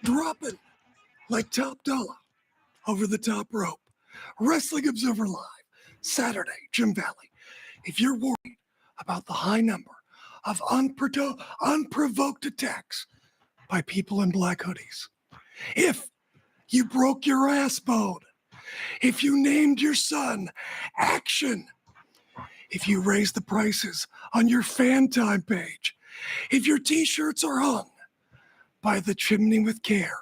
dropping like top dollar over the top rope. Wrestling Observer Live, Saturday, Jim Valley. If you're worried about the high number of unprovoked attacks by people in black hoodies, if you broke your ass bone, if you named your son Action, if you raised the prices on your fan time page, if your t-shirts are hung by the chimney with care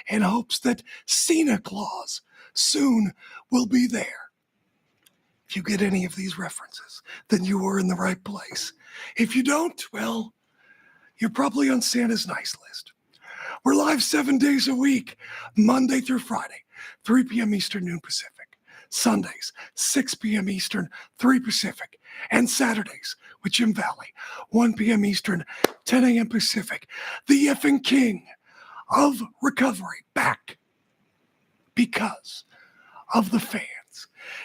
in hopes that Cena Claus soon will be there. If you get any of these references, then you are in the right place. If you don't, well, you're probably on Santa's nice list. We're live 7 days a week, Monday through Friday, 3 p.m. Eastern, noon Pacific. Sundays, 6 p.m. Eastern, 3 Pacific. And Saturdays with Jim Valley, 1 p.m. Eastern, 10 a.m. Pacific. The effing king of recovery back because of the fans.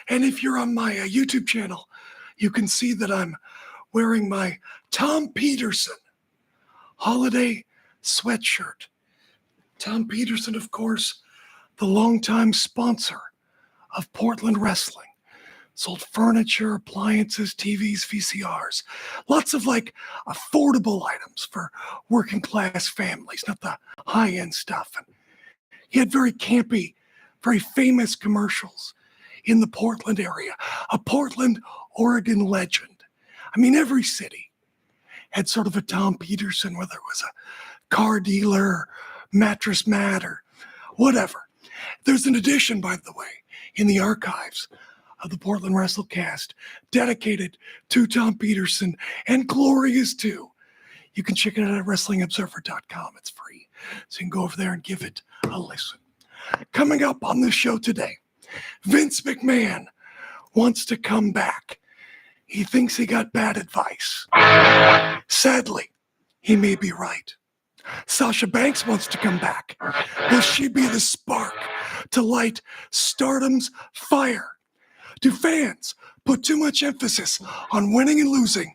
And if you're on my YouTube channel, you can see that I'm wearing my Tom Peterson holiday sweatshirt. Tom Peterson, of course, the longtime sponsor of Portland Wrestling. Sold furniture, appliances, TVs, VCRs, lots of like affordable items for working class families, not the high-end stuff. And he had very campy, very famous commercials in the Portland area, a Portland, Oregon legend. I mean, every city had sort of a Tom Peterson, whether it was a car dealer, mattress mat, or whatever. There's an edition, by the way, in the archives of the Portland WrestleCast dedicated to Tom Peterson and glorious too. You can check it out at WrestlingObserver.com. It's free, so you can go over there and give it a listen. Coming up on this show today, Vince McMahon wants to come back. He thinks he got bad advice. Sadly, he may be right. Sasha Banks wants to come back. Will she be the spark to light Stardom's fire? Do fans put too much emphasis on winning and losing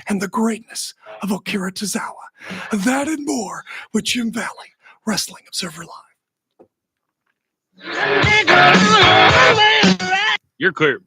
and the greatness of Akira Tozawa? That and more with Jim Valley, Wrestling Observer Live. You're clear.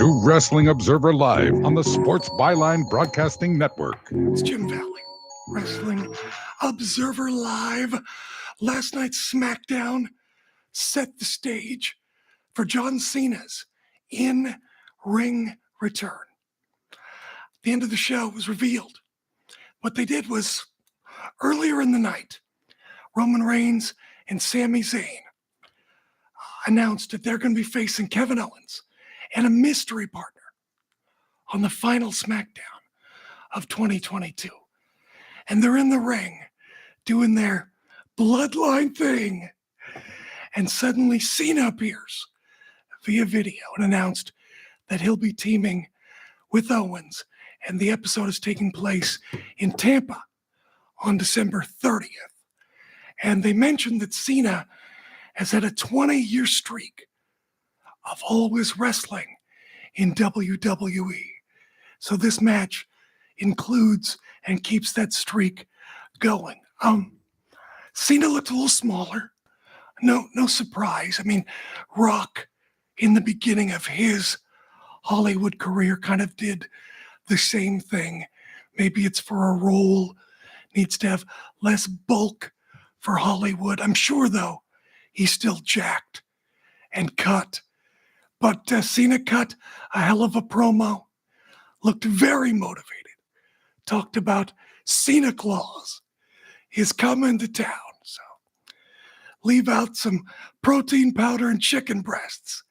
to Wrestling Observer Live on the Sports Byline Broadcasting Network. It's Jim Valley, Wrestling Observer Live. Last night's SmackDown set the stage for John Cena's in-ring return. The end of the show was revealed. What they did was, earlier in the night, Roman Reigns and Sami Zayn announced that they're going to be facing Kevin Owens and a mystery partner on the final SmackDown of 2022. And they're in the ring doing their bloodline thing. And suddenly Cena appears via video and announced that he'll be teaming with Owens. And the episode is taking place in Tampa on December 30th. And they mentioned that Cena has had a 20-year streak of always wrestling in WWE. So this match includes and keeps that streak going. Cena looked a little smaller. No surprise. I mean, Rock, in the beginning of his Hollywood career, kind of did the same thing. Maybe it's for a role, needs to have less bulk for Hollywood. I'm sure, though, he's still jacked and cut. But Cena cut a hell of a promo, looked very motivated, talked about Cena Claus is coming to town. So leave out some protein powder and chicken breasts.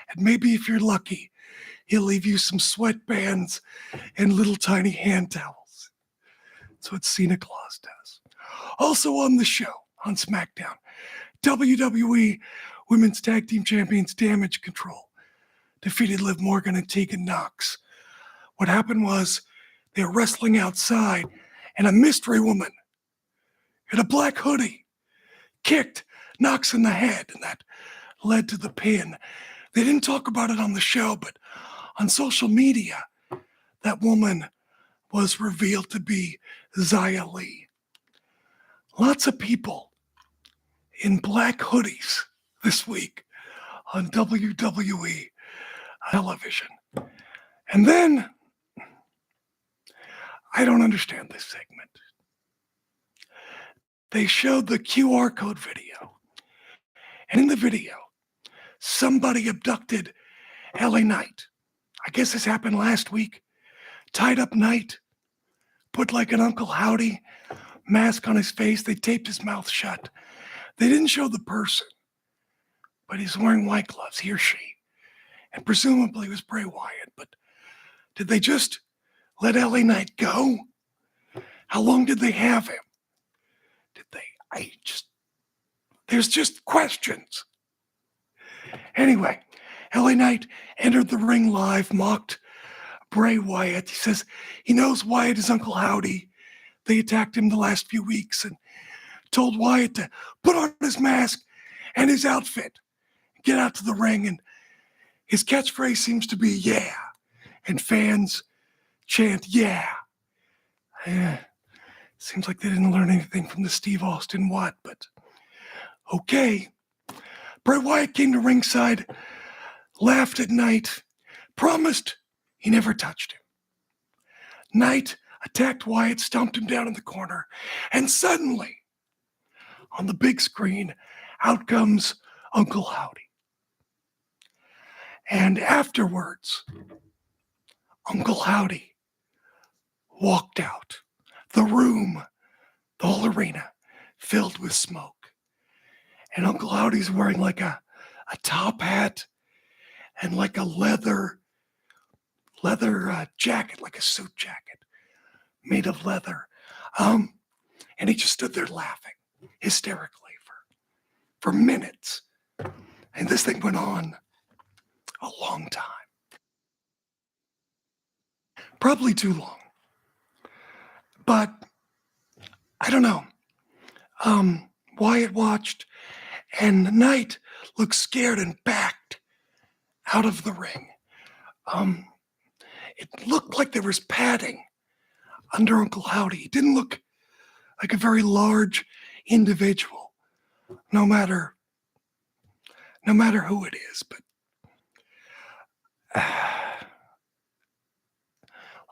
And maybe if you're lucky, he'll leave you some sweatbands and little tiny hand towels. That's what Cena Claus does. Also on the show, on SmackDown, WWE Women's Tag Team Champions Damage Control defeated Liv Morgan and Tegan Nox. What happened was they were wrestling outside and a mystery woman in a black hoodie kicked Nox in the head, and that led to the pin. They didn't talk about it on the show, but on social media, that woman was revealed to be Xia Li. Lots of people in black hoodies this week on WWE television. And then, I don't understand this segment. They showed the QR code video. And in the video, somebody abducted LA Knight. I guess this happened last week. Tied up Knight, put like an Uncle Howdy mask on his face. They taped his mouth shut. They didn't show the person, but he's wearing white gloves, he or she. And presumably it was Bray Wyatt. But did they just let LA Knight go? How long did they have him? Did they? There's just questions. Anyway, LA Knight entered the ring live, mocked Bray Wyatt. He says he knows Wyatt is Uncle Howdy. They attacked him the last few weeks and told Wyatt to put on his mask and his outfit, get out to the ring. And his catchphrase seems to be, yeah. And fans chant, yeah. Seems like they didn't learn anything from the Steve Austin what, but okay. Bray Wyatt came to ringside, laughed at Knight, promised he never touched him. Knight attacked Wyatt, stomped him down in the corner, and suddenly, on the big screen, out comes Uncle Howdy. And afterwards, Uncle Howdy walked out. The room, the whole arena, filled with smoke. And Uncle Howdy's wearing like a top hat and like a leather jacket, like a suit jacket made of leather. And he just stood there laughing hysterically for minutes. And this thing went on a long time. Probably too long. But I don't know. Wyatt watched, and Knight looked scared and backed out of the ring. It looked like there was padding under Uncle Howdy. He didn't look like a very large individual, no matter who it is. But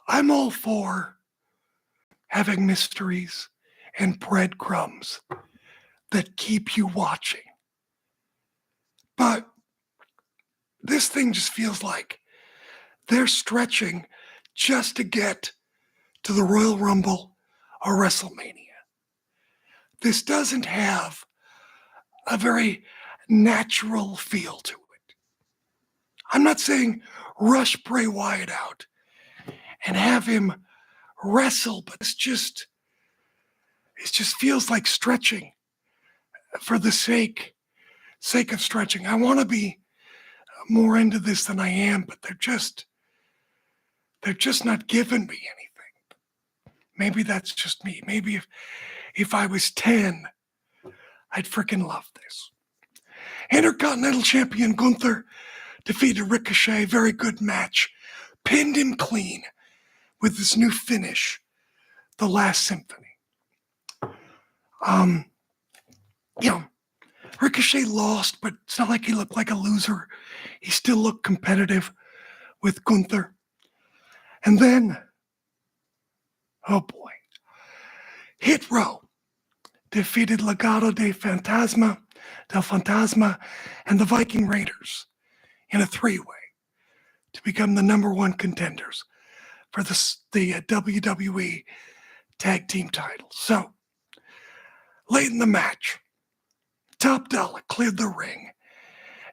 I'm all for having mysteries and breadcrumbs that keep you watching. But this thing just feels like they're stretching just to get to the Royal Rumble or WrestleMania. This doesn't have a very natural feel to it. I'm not saying rush Bray Wyatt out and have him wrestle, but it just feels like stretching for the sake of stretching. I want to be more into this than I am, but they're just not giving me anything. Maybe that's just me. Maybe if I was 10, I'd freaking love this. Intercontinental Champion Gunther defeated Ricochet. Very good match. Pinned him clean with his new finish, The Last Symphony. Ricochet lost, but it's not like he looked like a loser. He still looked competitive with Gunther. And then, oh boy, Hit Row defeated Legado del Fantasma, and the Viking Raiders in a three-way to become the number one contenders for the WWE Tag Team titles. So, late in the match, Top Dollar cleared the ring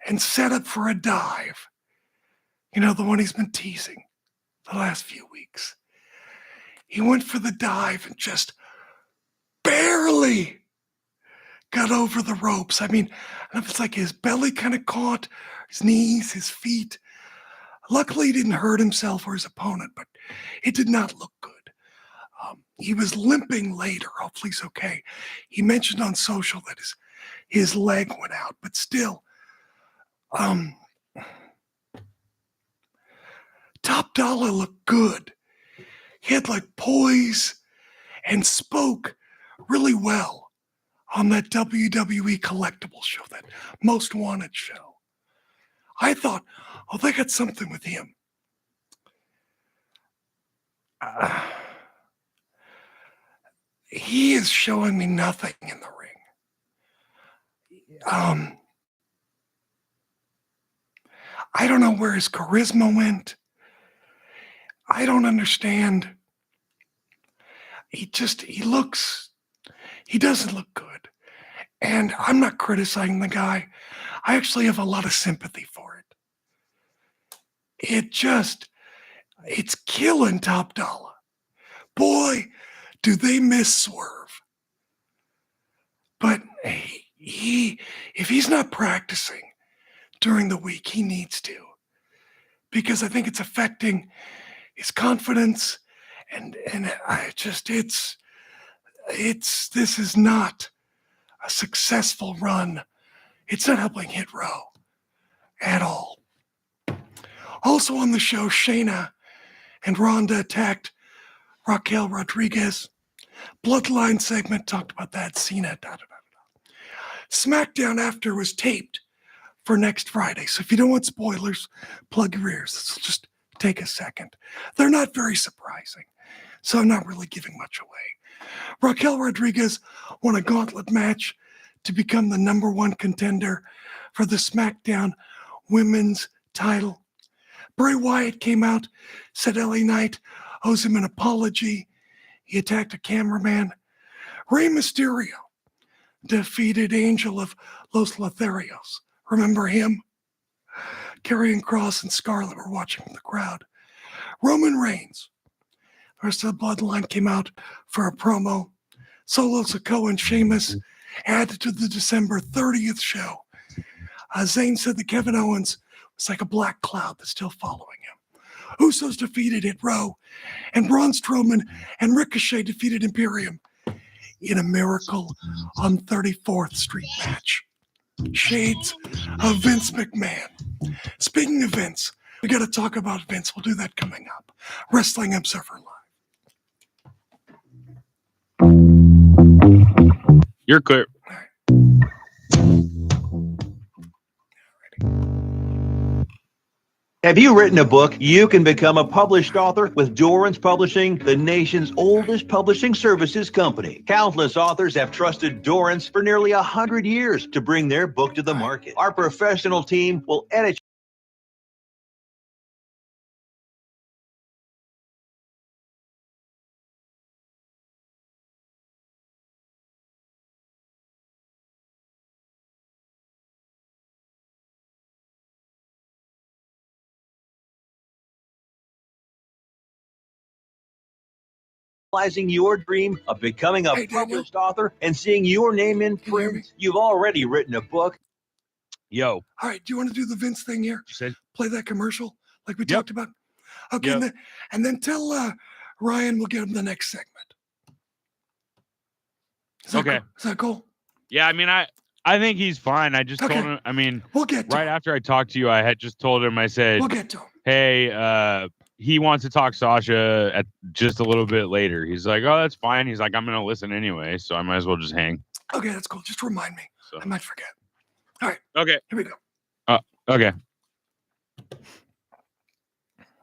and set up for a dive. You know, the one he's been teasing the last few weeks. He went for the dive and just barely got over the ropes. I mean, I don't know if it's like his belly kind of caught, his knees, his feet. Luckily, he didn't hurt himself or his opponent, but it did not look good. He was limping later. Hopefully he's okay. He mentioned on social that his leg went out, but still, Top Dollar looked good. He had like poise and spoke really well on that WWE collectible show, that Most Wanted show. I thought, oh, they got something with him. He is showing me nothing in the ring. I don't know where his charisma went. I don't understand. He doesn't look good. And I'm not criticizing the guy. I actually have a lot of sympathy for it. It's killing Top Dollar. Boy, do they miss Swerve. But if he's not practicing during the week, he needs to. Because I think it's affecting his confidence, and this is not a successful run. It's not helping Hit Row at all. Also on the show, Shayna and Ronda attacked Raquel Rodriguez. Bloodline segment, talked about that. Cena, SmackDown after was taped for next Friday. So if you don't want spoilers, plug your ears. Let's just take a second. They're not very surprising, so I'm not really giving much away. Raquel Rodriguez won a gauntlet match to become the number one contender for the SmackDown Women's title. Bray Wyatt came out, said LA Knight owes him an apology. He attacked a cameraman. Rey Mysterio defeated Angel of Los Lotharios. Remember him? Karrion Kross and Scarlett were watching from the crowd. Roman Reigns, the rest of the Bloodline, came out for a promo. Solo Sikoa and Sheamus added to the December 30th show. Zayn said that Kevin Owens was like a black cloud that's still following him. Usos defeated Hit Row, and Braun Strowman and Ricochet defeated Imperium in a Miracle on 34th Street match. Shades of Vince McMahon. Speaking of Vince, we got to talk about Vince. We'll do that coming up. Wrestling Observer Live. You're clear. Have you written a book? You can become a published author with Dorrance Publishing, the nation's oldest publishing services company. Countless authors have trusted Dorrance for nearly 100 years to bring their book to the market. Our professional team will edit realizing your dream of becoming a published author and seeing your name in print. You've already written a book. Yo. All right, do you want to do the Vince thing here? Play that commercial like we talked about? Okay, and then tell Ryan we'll get him the next segment. Is that cool? Is that cool? Yeah, I mean, I think he's fine. I just told him, I mean, we'll get to right after I talked to you, I had just told him, I said, we'll get to him. Hey, he wants to talk Sasha at just a little bit later. He's like, oh, that's fine. He's like, I'm going to listen anyway, so I might as well just hang. Okay, that's cool. Just remind me. So. I might forget. All right. Okay. Here we go. Okay.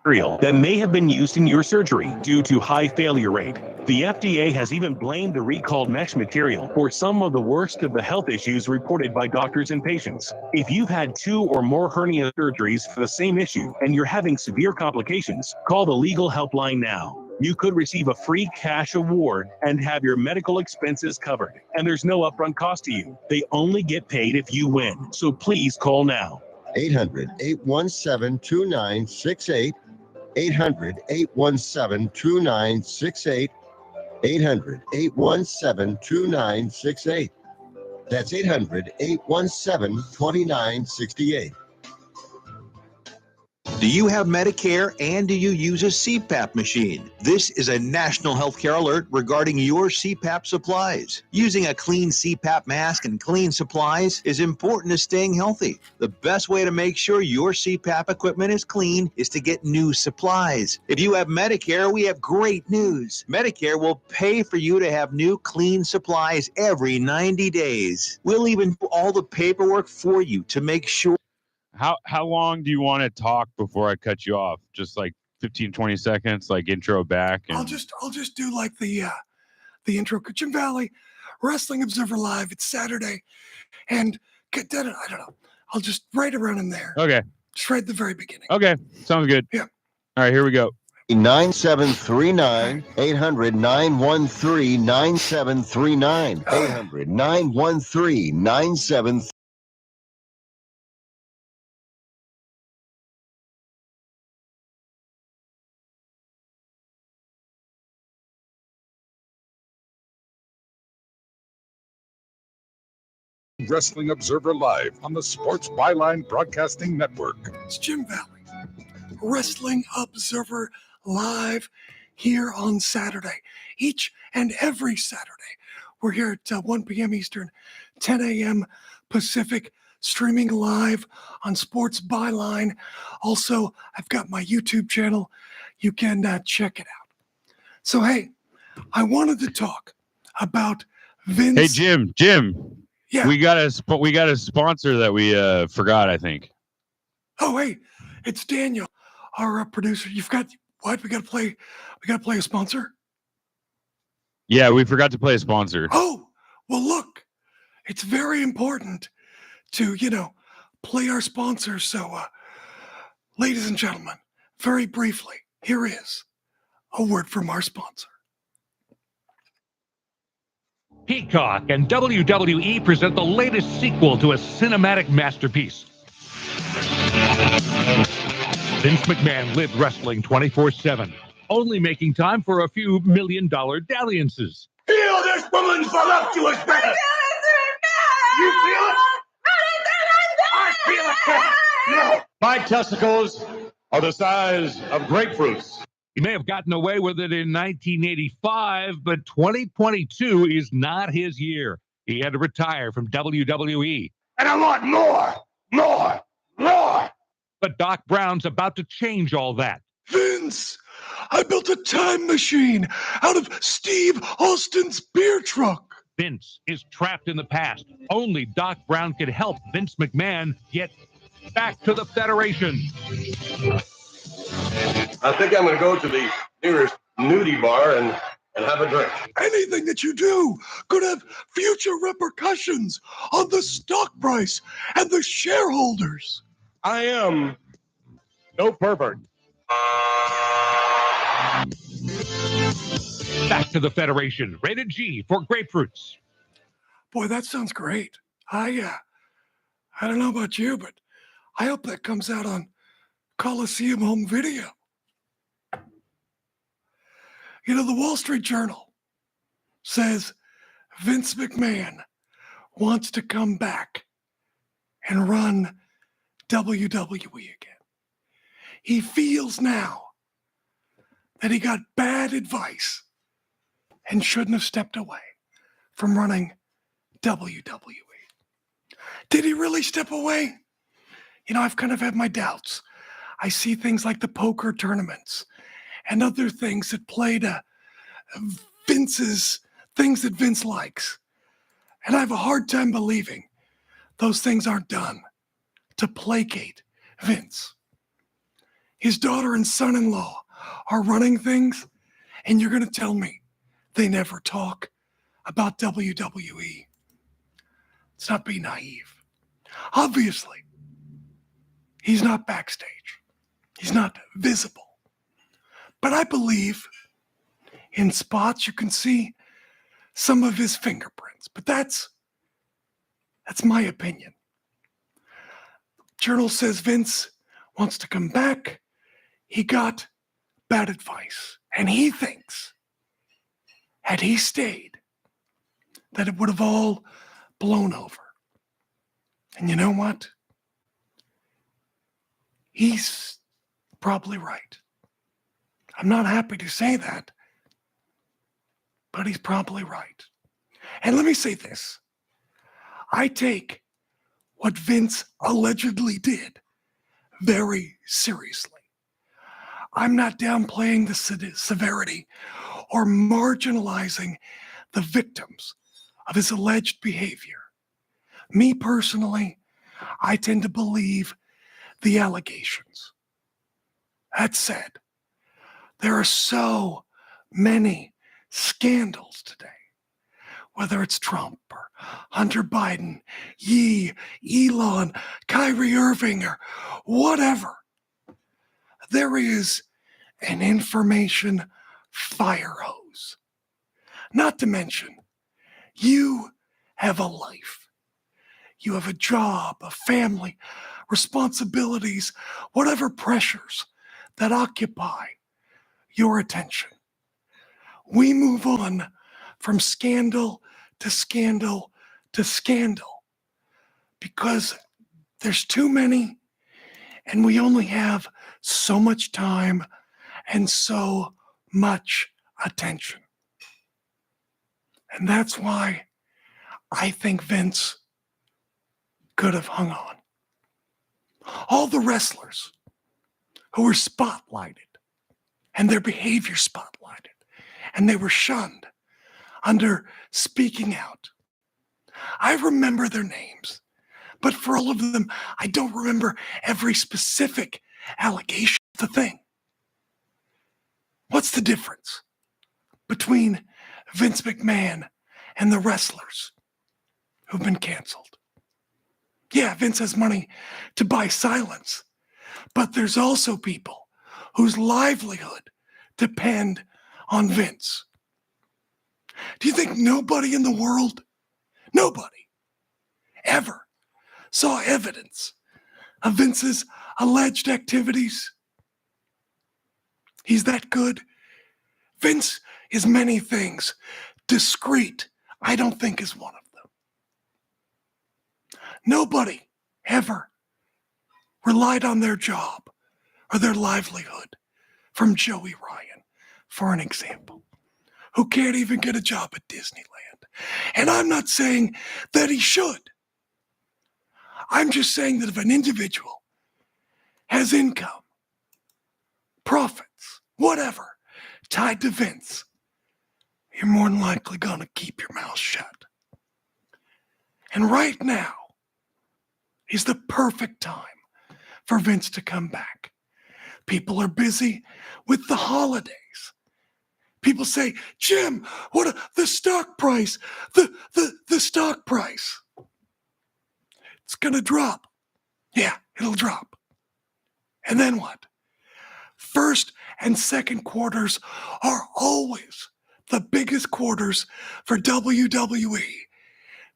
That may have been used in your surgery due to high failure rate. The FDA has even blamed the recalled mesh material for some of the worst of the health issues reported by doctors and patients. If you've had 2 or more hernia surgeries for the same issue and you're having severe complications, call the legal helpline now. You could receive a free cash award and have your medical expenses covered. And there's no upfront cost to you. They only get paid if you win. So please call now. 800-817-2968. 800-817-2968. 800-817-2968. That's 800-817-2968. Do you have Medicare and do you use a CPAP machine? This is a national healthcare alert regarding your CPAP supplies. Using a clean CPAP mask and clean supplies is important to staying healthy. The best way to make sure your CPAP equipment is clean is to get new supplies. If you have Medicare, we have great news. Medicare will pay for you to have new clean supplies every 90 days. We'll even do all the paperwork for you to make sure. How long do you want to talk before I cut you off? Just like 15, 20 seconds, like intro back. And... I'll just do like the intro. Jim Valley, Wrestling Observer Live. It's Saturday, and I don't know. I'll just right around in there. Okay. Just right at the very beginning. Okay. Sounds good. Yeah. All right, here we go. 9739 800-913 9739 800-913 9739. Wrestling Observer Live on the Sports Byline Broadcasting Network. It's Jim Valley, Wrestling Observer Live here on Saturday. Each and every Saturday. We're here at 1 p.m. Eastern, 10 a.m. Pacific, streaming live on Sports Byline. Also, I've got my YouTube channel. You can check it out. So, hey, I wanted to talk about Vince. Hey, Jim. Yeah. We got a sponsor that we forgot, I think. Oh, hey, it's Daniel, our producer. You've got what? We got to play a sponsor? Yeah, we forgot to play a sponsor. Oh, well, look, it's very important to, play our sponsors. So, ladies and gentlemen, very briefly, here is a word from our sponsor. Peacock and WWE present the latest sequel to a cinematic masterpiece. Vince McMahon lived wrestling 24/7, only making time for a few $1 million dalliances. Feel this woman's voluptuous presence! You feel it? I feel it! No. My testicles are the size of grapefruits. He may have gotten away with it in 1985, but 2022 is not his year. He had to retire from WWE. And I want more! But Doc Brown's about to change all that. Vince, I built a time machine out of Steve Austin's beer truck. Vince is trapped in the past. Only Doc Brown could help Vince McMahon get Back to the Federation. I think I'm going to go to the nearest nudie bar and have a drink. Anything that you do could have future repercussions on the stock price and the shareholders. I am no pervert. Back to the Federation. Rated G for grapefruits. Boy, that sounds great. I don't know about you, but I hope that comes out on Coliseum home video. You know, the Wall Street Journal says Vince McMahon wants to come back and run WWE again. He feels now that he got bad advice and shouldn't have stepped away from running WWE. Did he really step away? You know, I've kind of had my doubts. I see things like the poker tournaments and other things that play to Vince's things that Vince likes. And I have a hard time believing those things aren't done to placate Vince. His daughter and son-in-law are running things, and you're going to tell me they never talk about WWE. Let's not be naive. Obviously, he's not backstage. He's not visible. But I believe in spots you can see some of his fingerprints. But that's my opinion. Journal says Vince wants to come back. He got bad advice. And he thinks, had he stayed, that it would have all blown over. And you know what? He's probably right. I'm not happy to say that, but he's probably right. And let me say this. I take what Vince allegedly did very seriously. I'm not downplaying the severity or marginalizing the victims of his alleged behavior. Me personally, I tend to believe the allegations. That said, there are so many scandals today, whether it's Trump or Hunter Biden, Yee, Elon, Kyrie Irving, or whatever. There is an information fire hose. Not to mention, you have a life. You have a job, a family, responsibilities, whatever pressures that occupy your attention. We move on from scandal to scandal to scandal because there's too many and we only have so much time and so much attention. And that's why I think Vince could have hung on. All the wrestlers who were spotlighted and their behavior spotlighted, and they were shunned under speaking out. I remember their names, but for all of them, I don't remember every specific allegation. The thing. What's the difference between Vince McMahon and the wrestlers who've been canceled? Yeah, Vince has money to buy silence, but there's also people whose livelihood depend on Vince. Do you think nobody in the world, nobody, ever saw evidence of Vince's alleged activities? He's that good. Vince is many things. Discreet, I don't think, is one of them. Nobody ever relied on their job or their livelihood from Joey Ryan, for an example, who can't even get a job at Disneyland. And I'm not saying that he should. I'm just saying that if an individual has income, profits, whatever, tied to Vince, you're more than likely going to keep your mouth shut. And right now is the perfect time for Vince to come back. People are busy with the holidays. People say, Jim, the stock price, the stock price. It's going to drop. Yeah, it'll drop. And then what? First and second quarters are always the biggest quarters for WWE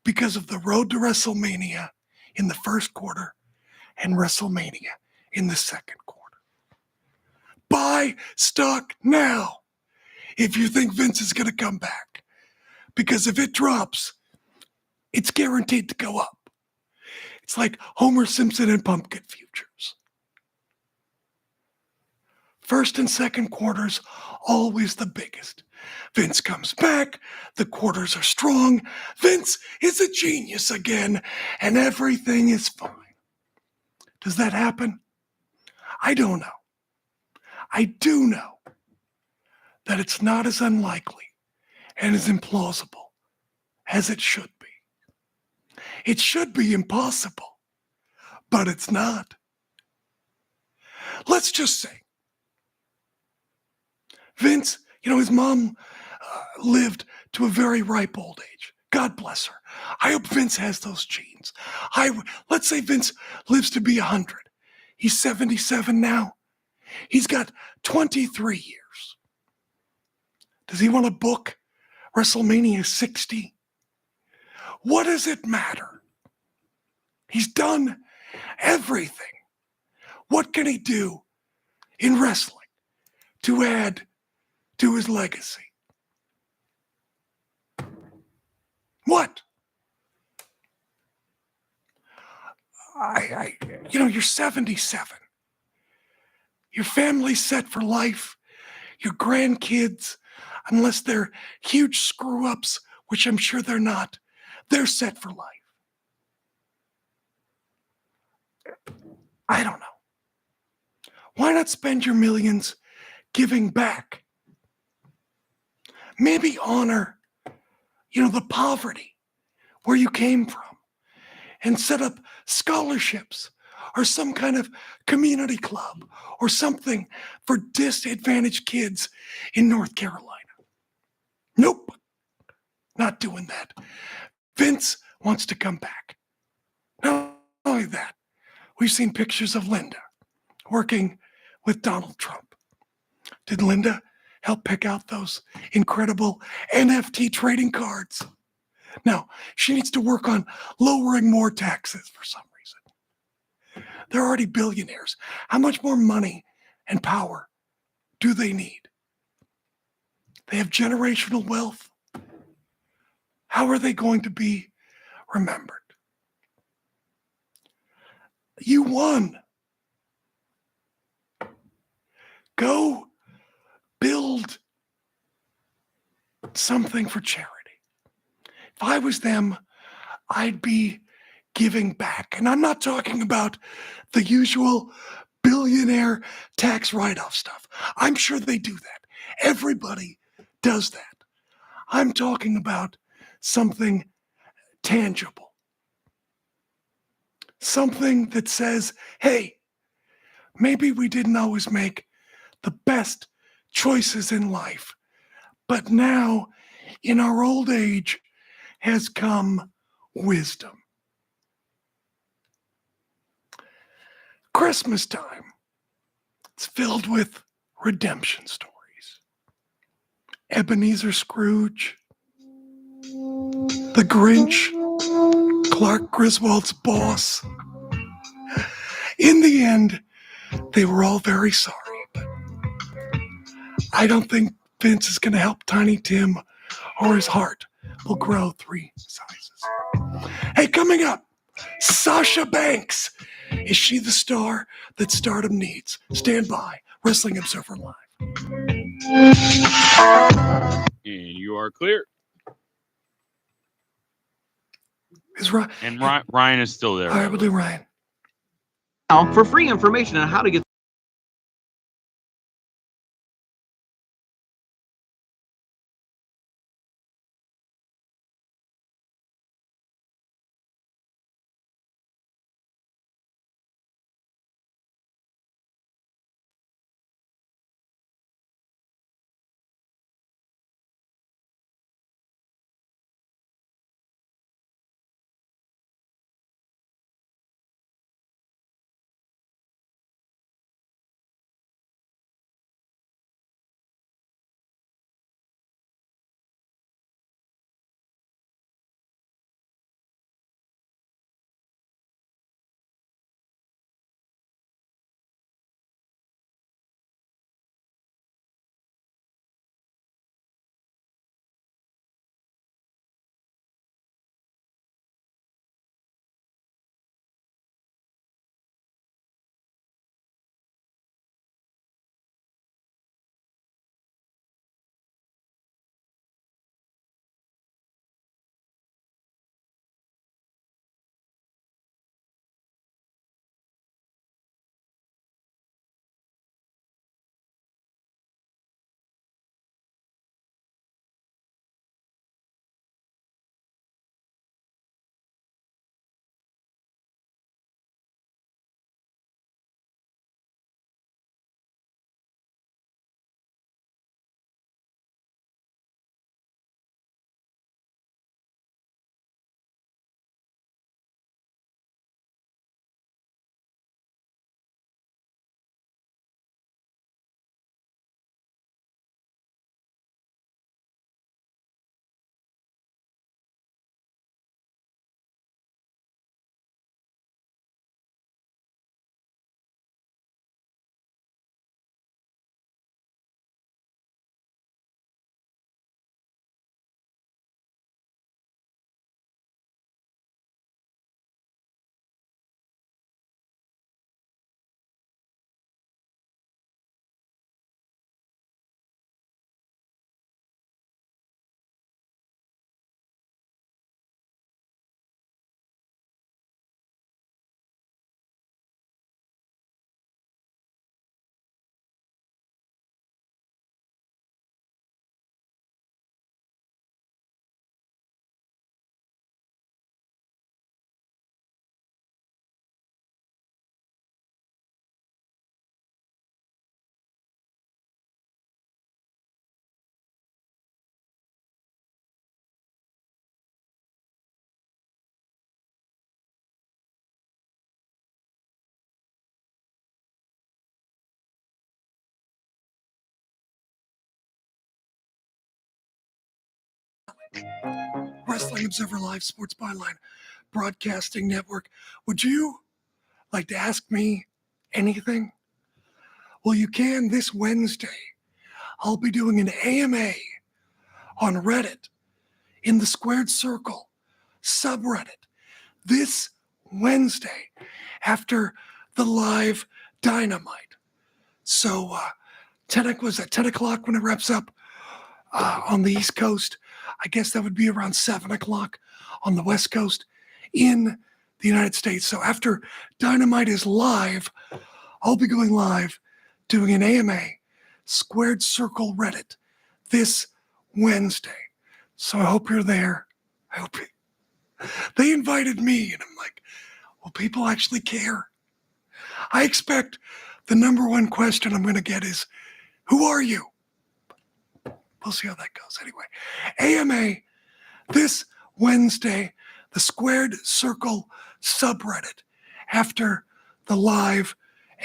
because of the road to WrestleMania in the first quarter and WrestleMania in the second quarter. Buy stock now if you think Vince is going to come back. Because if it drops, it's guaranteed to go up. It's like Homer Simpson and pumpkin futures. First and second quarters, always the biggest. Vince comes back, the quarters are strong, Vince is a genius again, and everything is fine. Does that happen? I don't know. I do know that it's not as unlikely and as implausible as it should be. It should be impossible, but it's not. Let's just say Vince, his mom lived to a very ripe old age. God bless her. I hope Vince has those genes. Let's say Vince lives to be 100. He's 77 now. He's got 23 years. Does he want to book WrestleMania 60? What does it matter? He's done everything. What can he do in wrestling to add to his legacy? What? You're 77. Your family's set for life. Your grandkids, unless they're huge screw-ups, which I'm sure they're not, they're set for life. I don't know. Why not spend your millions giving back? Maybe honor, the poverty where you came from and set up scholarships or some kind of community club or something for disadvantaged kids in North Carolina. Nope, not doing that. Vince wants to come back. Not only that, we've seen pictures of Linda working with Donald Trump. Did Linda help pick out those incredible NFT trading cards? No, she needs to work on lowering more taxes for some reason. They're already billionaires. How much more money and power do they need? They have generational wealth. How are they going to be remembered? You won. Go build something for charity. If I was them, I'd be giving back. And I'm not talking about the usual billionaire tax write-off stuff. I'm sure they do that. Everybody does that. I'm talking about something tangible. Something that says, hey, maybe we didn't always make the best choices in life, but now, in our old age, has come wisdom. Christmas time, it's filled with redemption stories. Ebenezer Scrooge, the Grinch, Clark Griswold's boss. In the end, they were all very sorry, but I don't think Vince is going to help Tiny Tim, or his heart will grow 3 sizes. Hey, coming up, Sasha Banks. Is she the star that Stardom needs? Stand by. Wrestling Observer Live. And you are clear. Is Ryan? And Ryan is still there. All right, we'll do Ryan. Now, for free information on how to get Wrestling Observer Live Sports Byline Broadcasting Network. Would you like to ask me anything? Well, you can this Wednesday. I'll be doing an AMA on Reddit in the Squared Circle subreddit this Wednesday after the live Dynamite. So 10 o'clock when it wraps up on the East Coast. I guess that would be around 7 o'clock on the West Coast in the United States. So after Dynamite is live, I'll be going live doing an AMA Squared Circle Reddit this Wednesday. So I hope you're there. I hope they invited me, and I'm like, well, people actually care. I expect the number one question I'm going to get is, who are you? We'll see how that goes. Anyway, AMA this Wednesday, the Squared Circle subreddit after the live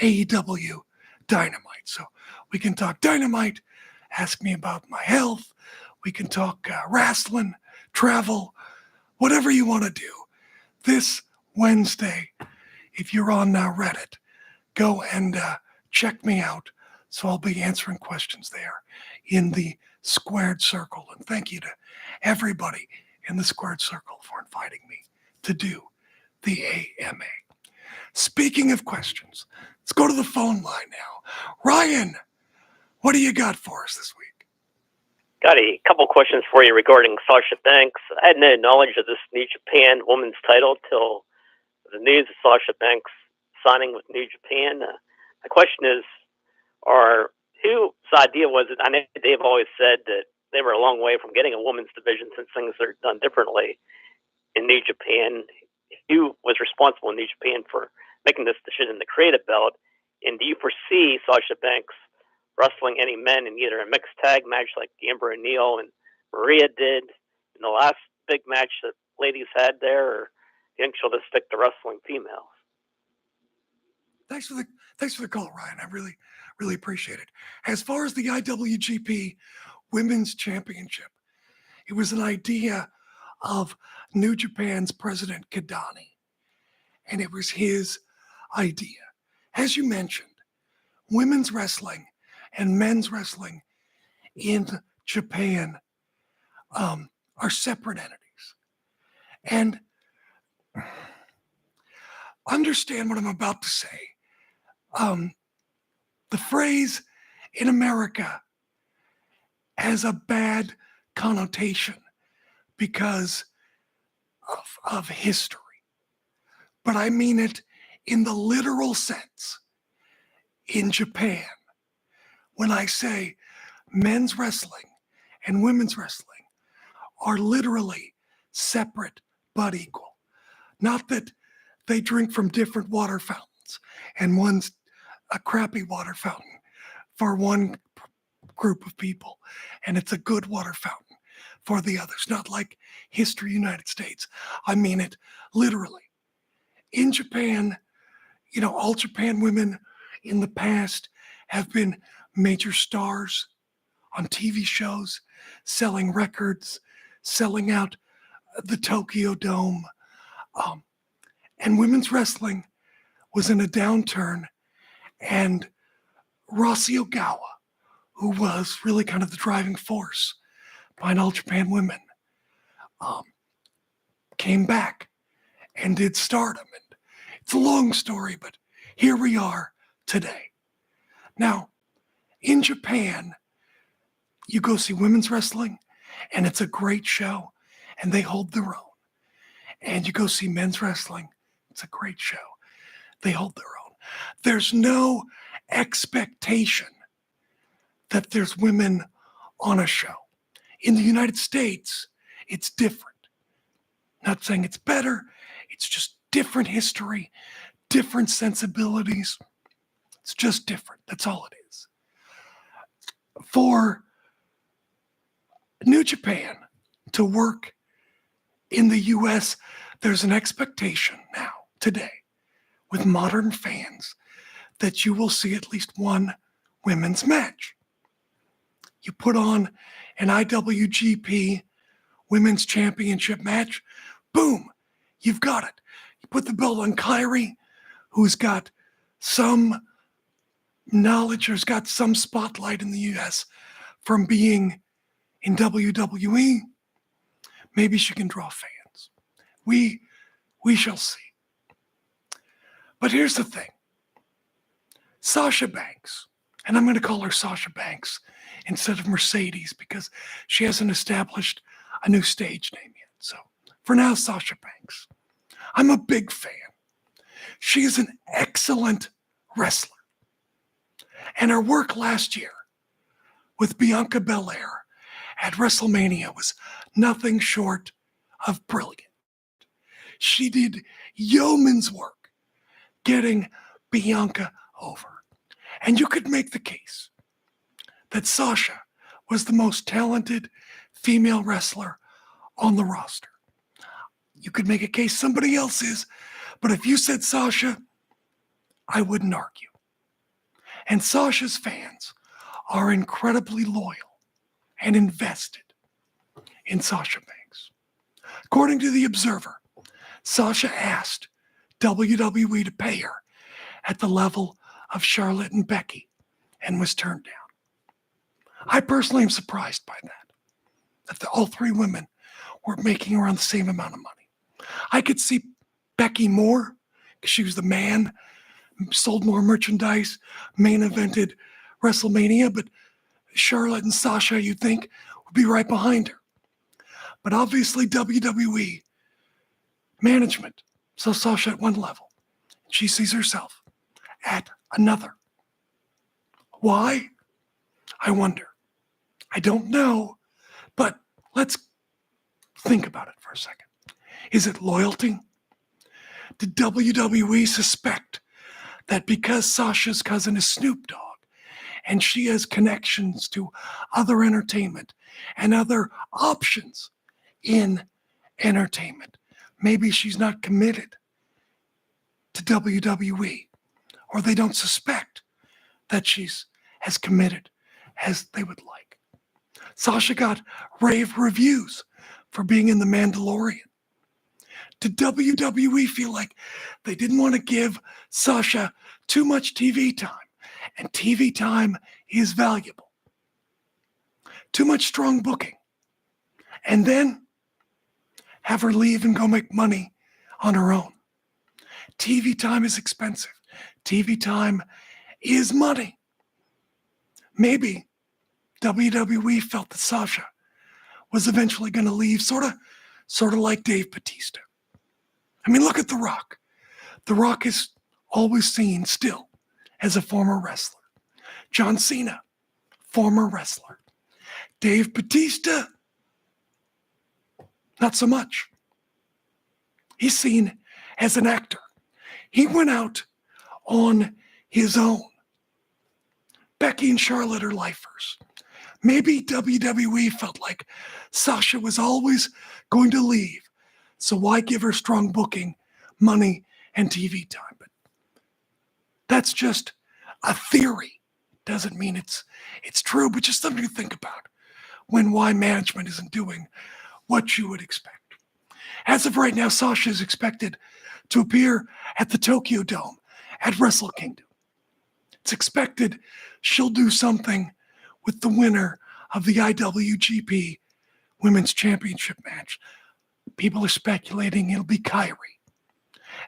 AEW Dynamite. So we can talk Dynamite, ask me about my health. We can talk wrestling, travel, whatever you want to do. This Wednesday, if you're on Reddit, go and check me out. So I'll be answering questions there in the Squared Circle. And thank you to everybody in the Squared Circle for inviting me to do the AMA. Speaking of questions, let's go to the phone line now. Ryan, what do you got for us this week? Got a couple questions for you regarding Sasha Banks. I had no knowledge of this New Japan Women's title till the news of Sasha Banks signing with New Japan. My question is, whose idea was it? I know they've always said that they were a long way from getting a women's division since things are done differently in New Japan. Who was responsible in New Japan for making this decision to create a belt? And do you foresee Sasha Banks wrestling any men in either a mixed tag match like Amber O'Neil and Maria did in the last big match that ladies had there, or do you think she'll just stick to wrestling females? Thanks for the call, Ryan. I really appreciate it. As far as the IWGP Women's Championship, it was an idea of New Japan's President Kidani, and it was his idea. As you mentioned, women's wrestling and men's wrestling in Japan are separate entities. And understand what I'm about to say. The phrase in America has a bad connotation because of history. But I mean it in the literal sense. In Japan, when I say men's wrestling and women's wrestling are literally separate but equal. Not that they drink from different water fountains and one's a crappy water fountain for one group of people and it's a good water fountain for the others. Not like history United States. I mean it literally. In Japan, all Japan women in the past have been major stars on TV shows, selling records, selling out the Tokyo Dome. And women's wrestling was in a downturn, and Rossy Ogawa, who was really kind of the driving force behind All Japan Women, came back and did Stardom. And it's a long story, but here we are today. Now, in Japan, you go see women's wrestling, and it's a great show, and they hold their own. And you go see men's wrestling, it's a great show. They hold their own. There's no expectation that there's women on a show. In the United States, it's different. Not saying it's better, it's just different history, different sensibilities. It's just different. That's all it is. For New Japan to work in the US, there's an expectation now, today, with modern fans, that you will see at least one women's match. You put on an IWGP women's championship match, boom, you've got it. You put the belt on Kyrie, who's got some knowledge or has got some spotlight in the U.S. from being in WWE. Maybe she can draw fans. We shall see. But here's the thing. Sasha Banks, and I'm going to call her Sasha Banks instead of Mercedes because she hasn't established a new stage name yet. So for now, Sasha Banks. I'm a big fan. She is an excellent wrestler. And her work last year with Bianca Belair at WrestleMania was nothing short of brilliant. She did yeoman's work getting Bianca over. And you could make the case that Sasha was the most talented female wrestler on the roster. You could make a case somebody else is, but if you said Sasha, I wouldn't argue. And Sasha's fans are incredibly loyal and invested in Sasha Banks. According to The Observer, Sasha asked WWE to pay her at the level of Charlotte and Becky and was turned down. I personally am surprised by that all three women were making around the same amount of money. I could see Becky more because she was the man, sold more merchandise, main evented WrestleMania, but Charlotte and Sasha, you'd think, would be right behind her. But obviously WWE management saw Sasha at one level. She sees herself at another. Why? I wonder. I don't know, but let's think about it for a second. Is it loyalty? Did WWE suspect that because Sasha's cousin is Snoop Dogg and she has connections to other entertainment and other options in entertainment, maybe she's not committed to WWE, or they don't suspect that she's as committed as they would like? Sasha got rave reviews for being in The Mandalorian. Did WWE feel like they didn't want to give Sasha too much TV time? And TV time is valuable. Too much strong booking. And then have her leave and go make money on her own. TV time is expensive. TV time is money. Maybe WWE felt that Sasha was eventually going to leave, sort of like Dave Bautista. I mean, look at The Rock. The Rock is always seen still as a former wrestler. John Cena, former wrestler. Dave Bautista, not so much. He's seen as an actor. He went out on his own. Becky and Charlotte are lifers. Maybe WWE felt like Sasha was always going to leave, so why give her strong booking, money, and TV time? But that's just a theory. Doesn't mean it's true, but just something to think about when why management isn't doing what you would expect. As of right now, Sasha is expected to appear at the Tokyo Dome at Wrestle Kingdom. It's expected she'll do something with the winner of the IWGP Women's Championship match. People are speculating it'll be Kyrie.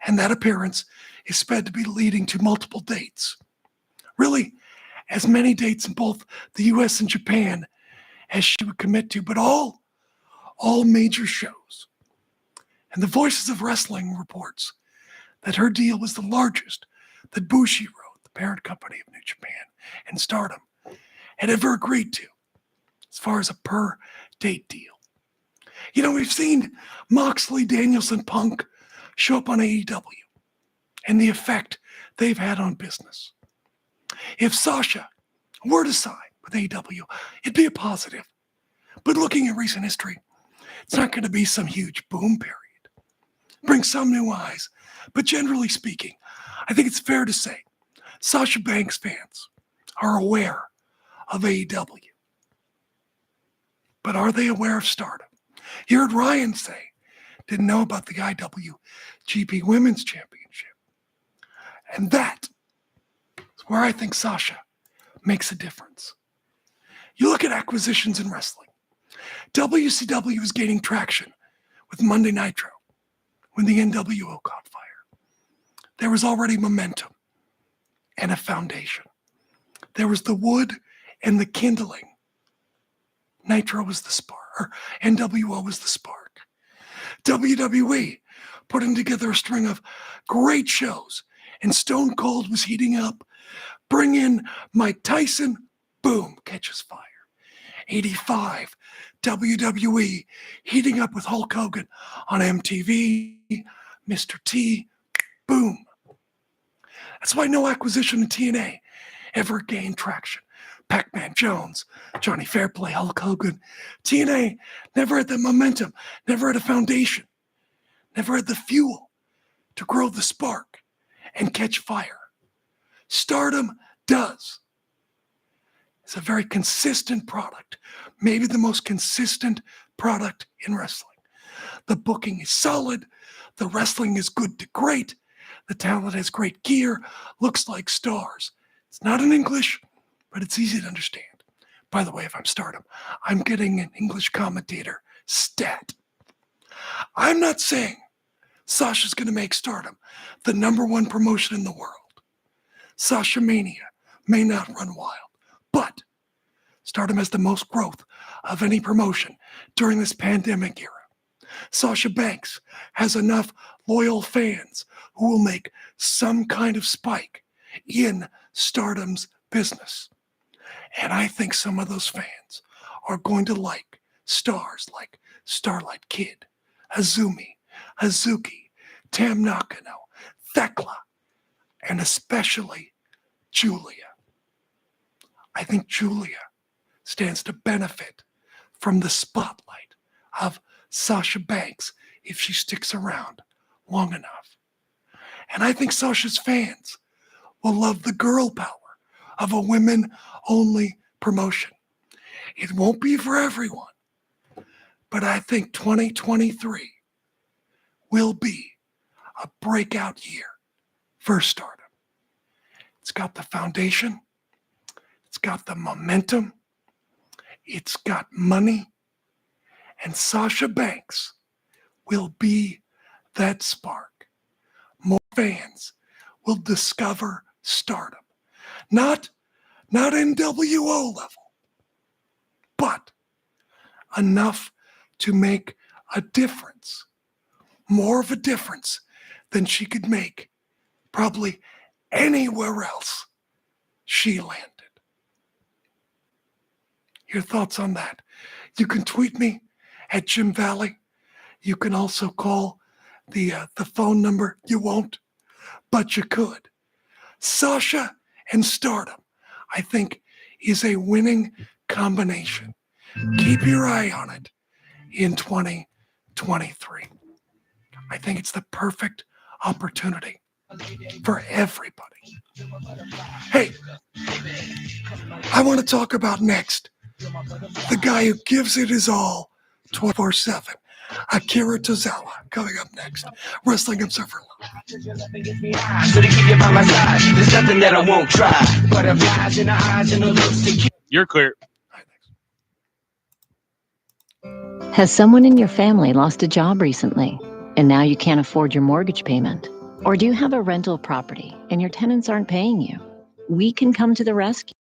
And that appearance is said to be leading to multiple dates. Really, as many dates in both the US and Japan as she would commit to, but all major shows. And the Voices of Wrestling reports that her deal was the largest that Bushiroad, the parent company of New Japan and Stardom, had ever agreed to, as far as a per date deal. You know, we've seen Moxley, Danielson, Punk show up on AEW and the effect they've had on business. If Sasha were to sign with AEW, it'd be a positive. But looking at recent history, it's not going to be some huge boom period. Bring some new eyes. But generally speaking, I think it's fair to say Sasha Banks fans are aware of AEW. But are they aware of Stardom? You heard Ryan say, didn't know about the IWGP Women's Championship. And that is where I think Sasha makes a difference. You look at acquisitions in wrestling. WCW was gaining traction with Monday Nitro when the NWO caught fire. There was already momentum and a foundation. There was the wood and the kindling. Nitro was the spark, or NWO was the spark. WWE putting together a string of great shows, and Stone Cold was heating up. Bring in Mike Tyson, boom, catches fire. 85, WWE heating up with Hulk Hogan on MTV, Mr. T, boom. That's why no acquisition in TNA ever gained traction. Pac-Man Jones, Johnny Fairplay, Hulk Hogan. TNA never had the momentum, never had a foundation, never had the fuel to grow the spark and catch fire. Stardom does. It's a very consistent product, maybe the most consistent product in wrestling. The booking is solid, the wrestling is good to great, the talent has great gear, looks like stars. It's not in English, but it's easy to understand. By the way, if I'm Stardom, I'm getting an English commentator stat. I'm not saying Sasha's going to make Stardom the #1 promotion in the world. Sasha Mania may not run wild, but Stardom has the most growth of any promotion during this pandemic era. Sasha Banks has enough loyal fans who will make some kind of spike in Stardom's business. And I think some of those fans are going to like stars like Starlight Kid, Azumi, Hazuki, Tam Nakano, Thekla, and especially Julia. I think Julia stands to benefit from the spotlight of Sasha Banks if she sticks around long enough. And I think Sasha's fans will love the girl power of a women-only promotion. It won't be for everyone, but I think 2023 will be a breakout year for Stardom. It's got the foundation, it's got the momentum, it's got money, and Sasha Banks will be that spark. More fans will discover Stardom. Not NWO level, but enough to make a difference. More of a difference than she could make probably anywhere else she landed. Your thoughts on that? You can tweet me at Jim Valley. You can also call the phone number. You won't, but you could. Sasha and Stardom, I think, is a winning combination. Keep your eye on it in 2023. I think it's the perfect opportunity for everybody. Hey, I want to talk about next the guy who gives it his all 24/7. Akira Tozawa coming up next. Wrestling Observer Live. You're clear. Has someone in your family lost a job recently, and now you can't afford your mortgage payment? Or do you have a rental property and your tenants aren't paying you? We can come to the rescue.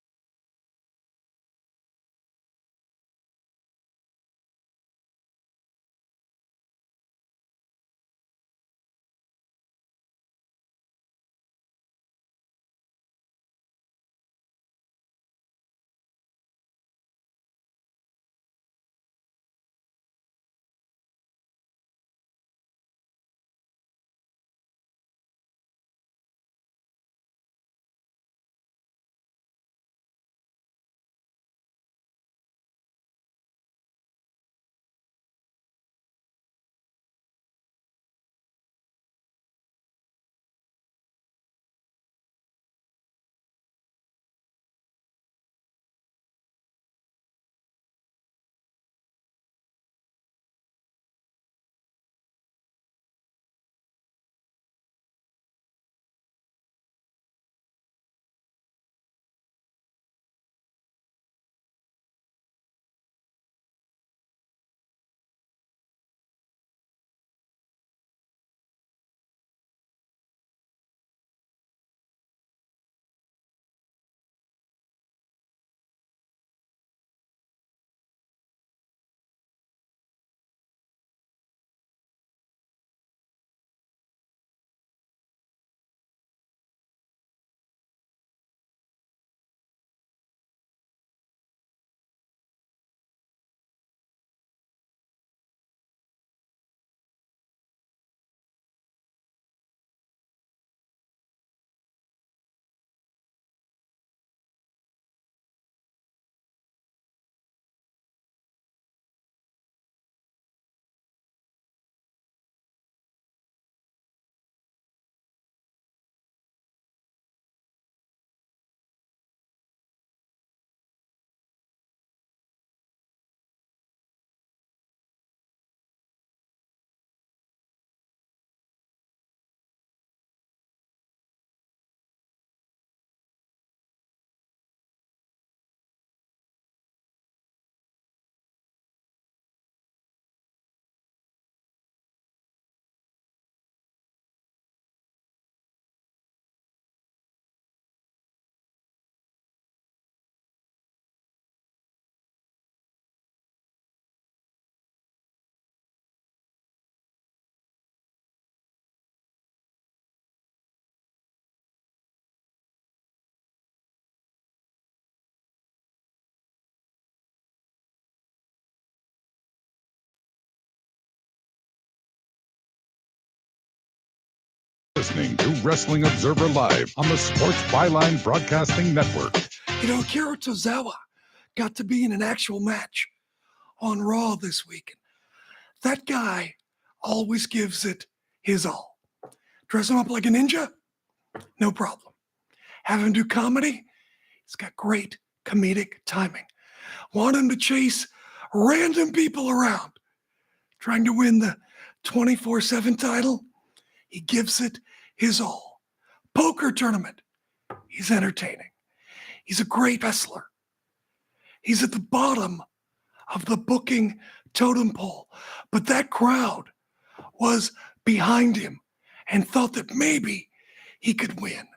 listening to Wrestling Observer Live on the Sports Byline Broadcasting Network. You know, Akira Tozawa got to be in an actual match on Raw this week. That guy always gives it his all. Dress him up like a ninja? No problem. Have him do comedy? He's got great comedic timing. Want him to chase random people around, trying to win the 24/7 title? He gives it his all. Poker tournament? He's entertaining. He's a great wrestler. He's at the bottom of the booking totem pole, but that crowd was behind him and thought that maybe he could win.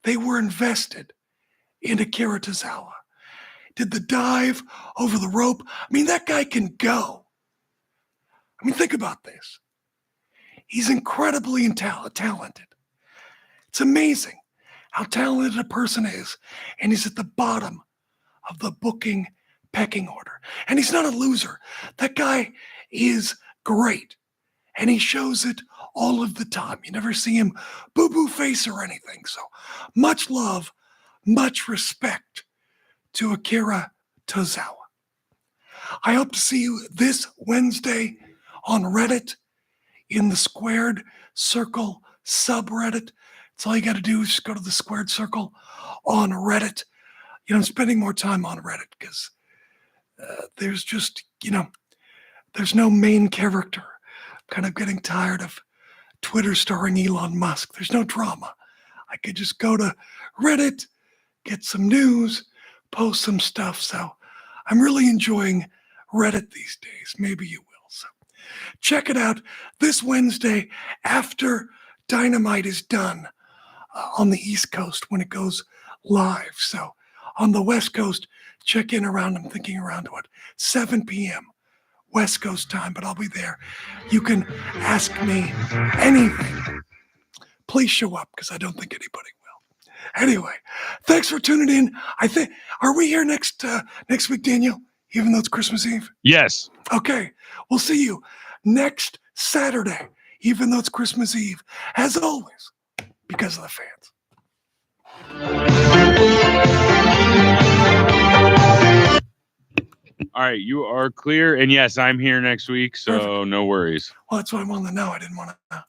They were invested in Akira Tozawa. Did the dive over the rope. I mean, that guy can go. I mean, think about this. He's incredibly talented. It's amazing how talented a person is, and he's at the bottom of the booking pecking order. And he's not a loser. That guy is great, and he shows it all of the time. You never see him boo-boo face or anything. So much love, much respect to Akira Tozawa. I hope to see you this Wednesday on Reddit in the Squared Circle subreddit. That's all you got to do is just go to the Squared Circle on Reddit. You know, I'm spending more time on Reddit because there's just, there's no main character. I'm kind of getting tired of Twitter starring Elon Musk. There's no drama. I could just go to Reddit, get some news, post some stuff. So I'm really enjoying Reddit these days. Maybe you will. So check it out this Wednesday after Dynamite is done on the East Coast when it goes live. So on the West Coast, check in around, I'm thinking around 7 p.m. West Coast time, but I'll be there. You can ask me anything. Please show up because I don't think anybody will. Anyway, thanks for tuning in. Are we here next week, Daniel? Even though it's Christmas Eve? Yes. Okay, we'll see you next Saturday, even though it's Christmas Eve, as always, because of the fans. All right, you are clear. And yes, I'm here next week, so Perfect. No worries. Well, that's what I wanted to know. I didn't want to.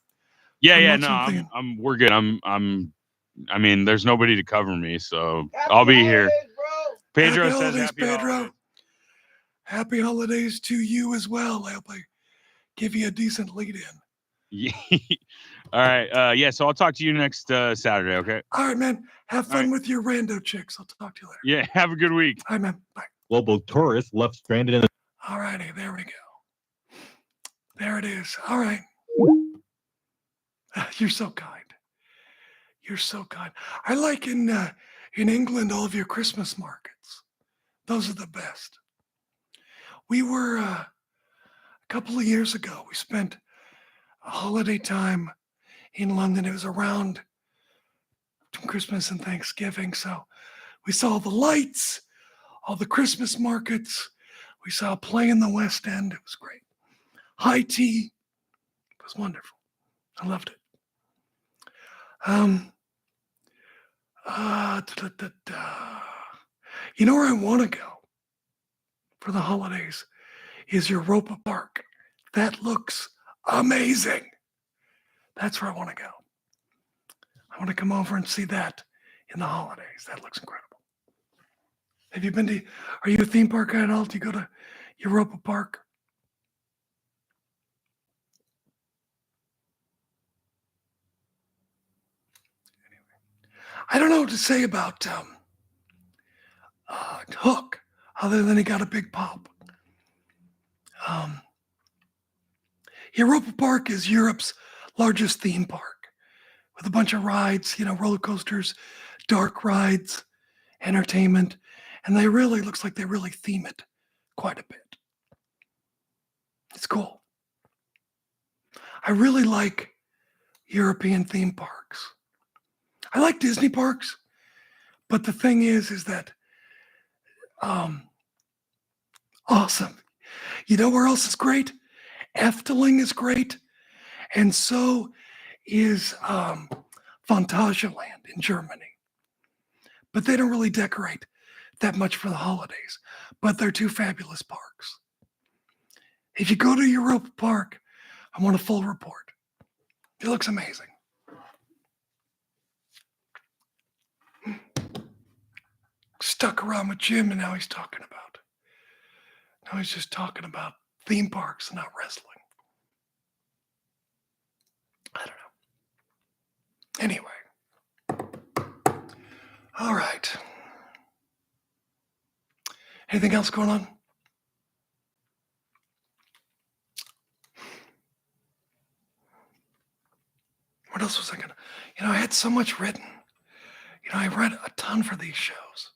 We're good. I mean, there's nobody to cover me, so I'll be here. Pedro says happy holidays. Happy holidays to you as well. I hope I give you a decent lead in. All right. So I'll talk to you next Saturday, okay? All right, man. Have fun with your rando chicks. I'll talk to you later. Yeah, have a good week. All right, man. Bye. Global tourist left stranded in the... All righty, there we go. There it is. All right. You're so kind. You're so kind. I like in England all of your Christmas markets. Those are the best. We were a couple of years ago. We spent a holiday time in London. It was around Christmas and Thanksgiving. So we saw the lights, all the Christmas markets. We saw a play in the West End. It was great. High tea. It was wonderful. I loved it. You know where I want to go for the holidays is Europa Park. That looks amazing. That's where I want to go. I want to come over and see that in the holidays. That looks incredible. Have you been to, are you a theme park guy at all? Do you go to Europa Park? I don't know what to say about Hook, other than he got a big pop. Europa Park is Europe's largest theme park with a bunch of rides, roller coasters, dark rides, entertainment, and looks like they really theme it quite a bit. It's cool. I really like European theme parks. I like Disney parks, but the thing is that awesome. You know where else is great? Efteling is great, and so is Phantasialand in Germany. But they don't really decorate that much for the holidays. But they're two fabulous parks. If you go to Europa Park, I want a full report. It looks amazing. Stuck around with Jim, and now he's just talking about theme parks and not wrestling. I don't know. Anyway. All right. Anything else going on? What else was I gonna? I had so much written. I read a ton for these shows.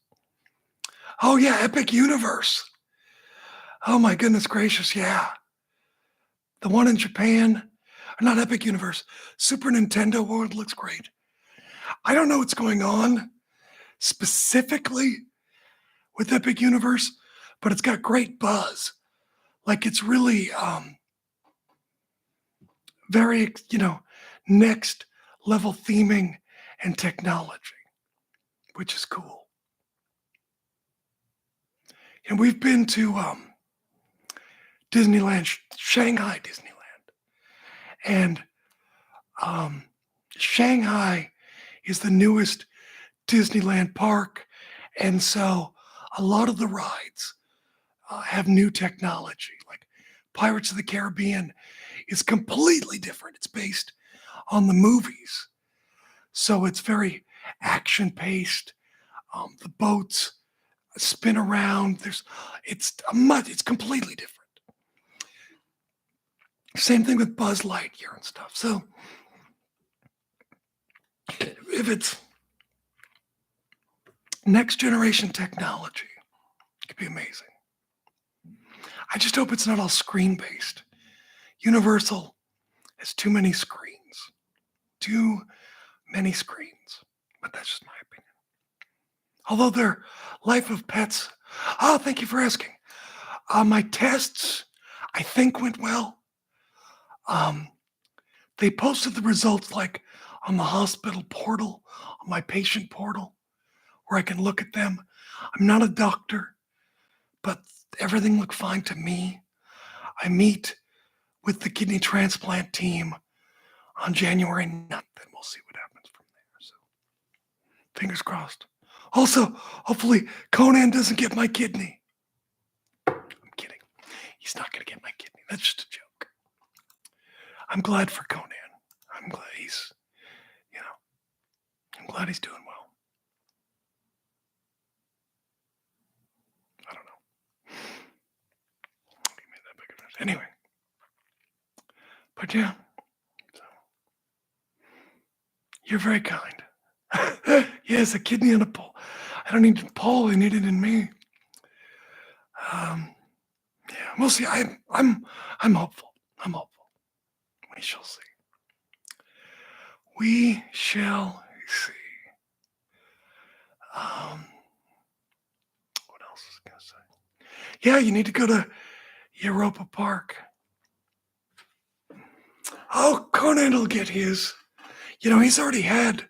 Oh yeah, Epic Universe. Oh my goodness gracious, yeah. The one in Japan, not Epic Universe, Super Nintendo World looks great. I don't know what's going on specifically with Epic Universe, but it's got great buzz. Like it's really very, next level theming and technology, which is cool. And we've been to Disneyland, Shanghai Disneyland. And Shanghai is the newest Disneyland park. And so a lot of the rides have new technology. Like Pirates of the Caribbean is completely different. It's based on the movies. So it's very action paced. The boats spin around. It's completely different. Same thing with Buzz Lightyear and stuff. So if it's next generation technology, it could be amazing. I just hope it's not all screen based. Universal has too many screens. Too many screens. But that's just my opinion. Although their Life of Pets, thank you for asking. My tests, I think, went well. They posted the results like on the hospital portal, on my patient portal, where I can look at them. I'm not a doctor, but everything looked fine to me. I meet with the kidney transplant team on January 9th, and we'll see what happens from there. So, fingers crossed. Also, hopefully Conan doesn't get my kidney. I'm kidding. He's not going to get my kidney. That's just a joke. I'm glad for Conan. I'm glad he's doing well. I don't know. Anyway. But yeah. So, you're very kind. Yes, a kidney and a pole. I don't need a pole. I need it in me. Yeah, we'll see. I'm hopeful. I'm hopeful. We shall see. We shall see. What else was I going to say? Yeah, you need to go to Europa Park. Oh, Conan will get his. He's already had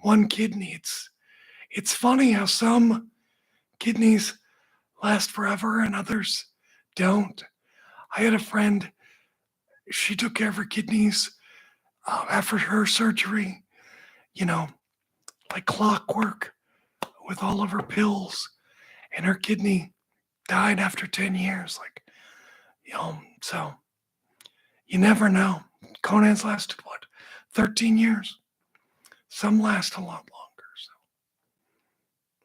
one kidney. It's funny how some kidneys last forever and others don't. I had a friend, she took care of her kidneys after her surgery, like clockwork with all of her pills, and her kidney died after 10 years. So you never know. Conan's lasted, 13 years? Some last a lot longer. So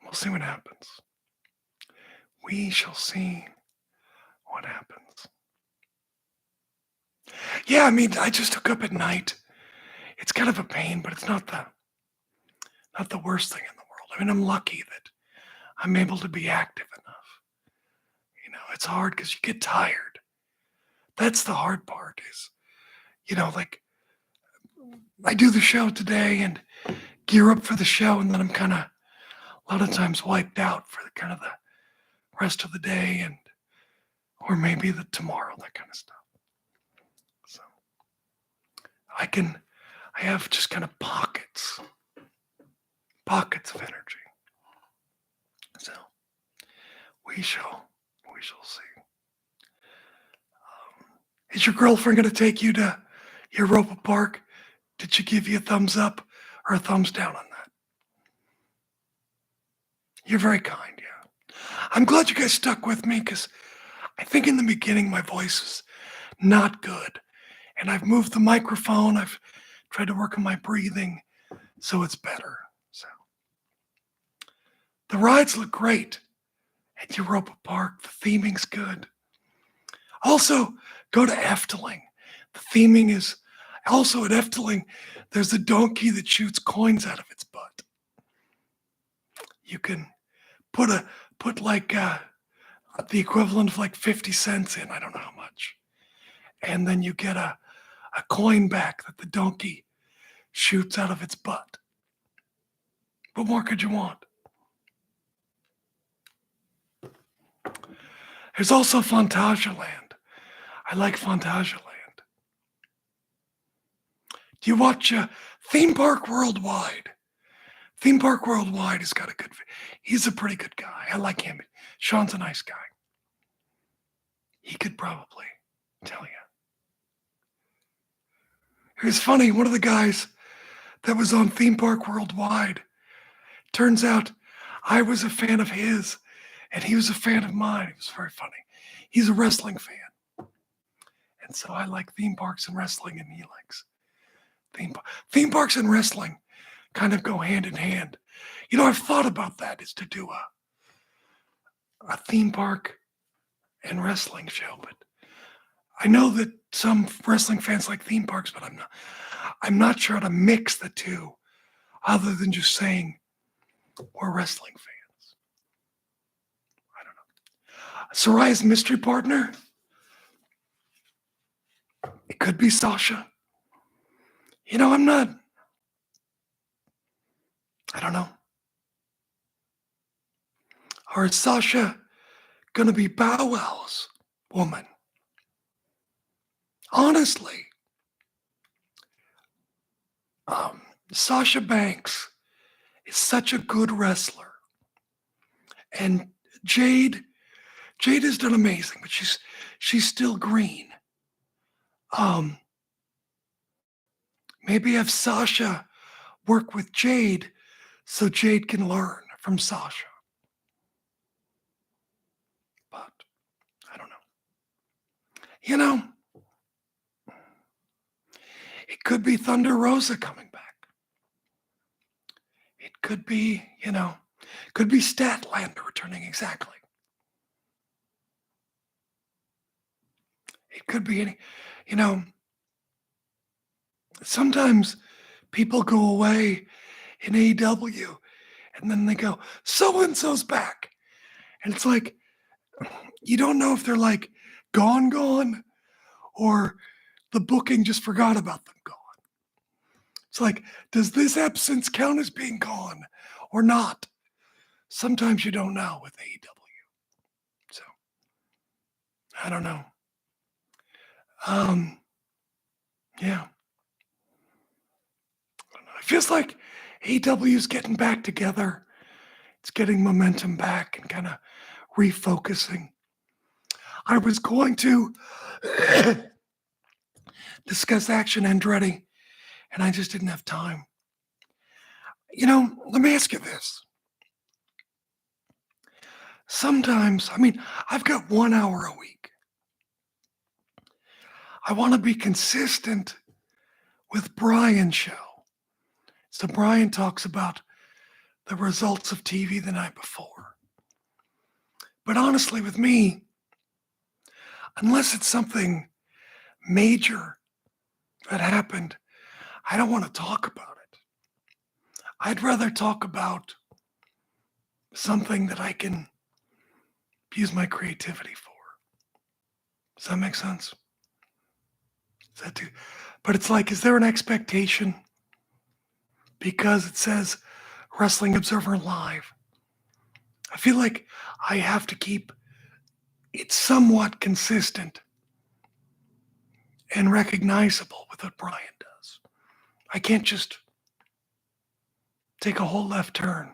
we'll see what happens. We shall see what happens. Yeah, I just took up at night. It's kind of a pain, but it's not the worst thing in the world. I'm lucky that I'm able to be active enough. It's hard because you get tired. That's the hard part is, I do the show today and gear up for the show, and then I'm kind of a lot of times wiped out for the rest of the day or maybe the tomorrow, that kind of stuff. So I can I have just kind of pockets of energy. So we shall see. Is your girlfriend going to take you to Europa Park? Did she give you a thumbs up or a thumbs down on that? You're very kind, yeah. I'm glad you guys stuck with me because I think in the beginning my voice was not good. And I've moved the microphone. I've tried to work on my breathing so it's better. So the rides look great at Europa Park. The theming's good. Also, go to Efteling. The theming is also at Efteling. There's a donkey that shoots coins out of its butt. You can put like the equivalent of like 50 cents in. I don't know how much. And then you get a coin back that the donkey shoots out of its butt. What more could you want? There's also Fantasialand. I like Fantasialand. Do you watch Theme Park Worldwide? Theme Park Worldwide has got a good... He's a pretty good guy. I like him. Sean's a nice guy. He could probably tell you. It was funny, one of the guys that was on Theme Park Worldwide, turns out I was a fan of his, and he was a fan of mine. It was very funny. He's a wrestling fan. And so I like theme parks and wrestling, and he likes theme parks and wrestling kind of go hand in hand. You know, I've thought about that, is to do a theme park and wrestling show, but I know that some wrestling fans like theme parks, but I'm not sure how to mix the two other than just saying we're wrestling fans. I don't know. Soraya's mystery partner? It could be Sasha. You know, I don't know. Or is Sasha gonna be Bow Wow's woman? Honestly, Sasha Banks is such a good wrestler. And Jade has done amazing, but she's still green. Maybe have Sasha work with Jade so Jade can learn from Sasha. But I don't know. You know, it could be Thunder Rosa coming back. It could be, could be Statlander returning exactly. It could be any, sometimes people go away in AEW and then they go, so-and-so's back. And it's like, you don't know if they're like gone, or the booking just forgot about them gone. It's like, does this absence count as being gone or not? Sometimes you don't know with AEW. So, I don't know. Yeah. It feels like AEW is getting back together. It's getting momentum back and kind of refocusing. I was going to discuss Action Andretti, and I just didn't have time. Let me ask you this. Sometimes, I've got 1 hour a week. I want to be consistent with Brian's show. So Brian talks about the results of TV the night before. But honestly, with me, unless it's something major that happened, I don't want to talk about it. I'd rather talk about something that I can use my creativity for. Does that make sense? But it's like, is there an expectation? Because it says Wrestling Observer Live. I feel like I have to keep it somewhat consistent and recognizable with what Brian does. I can't just take a whole left turn.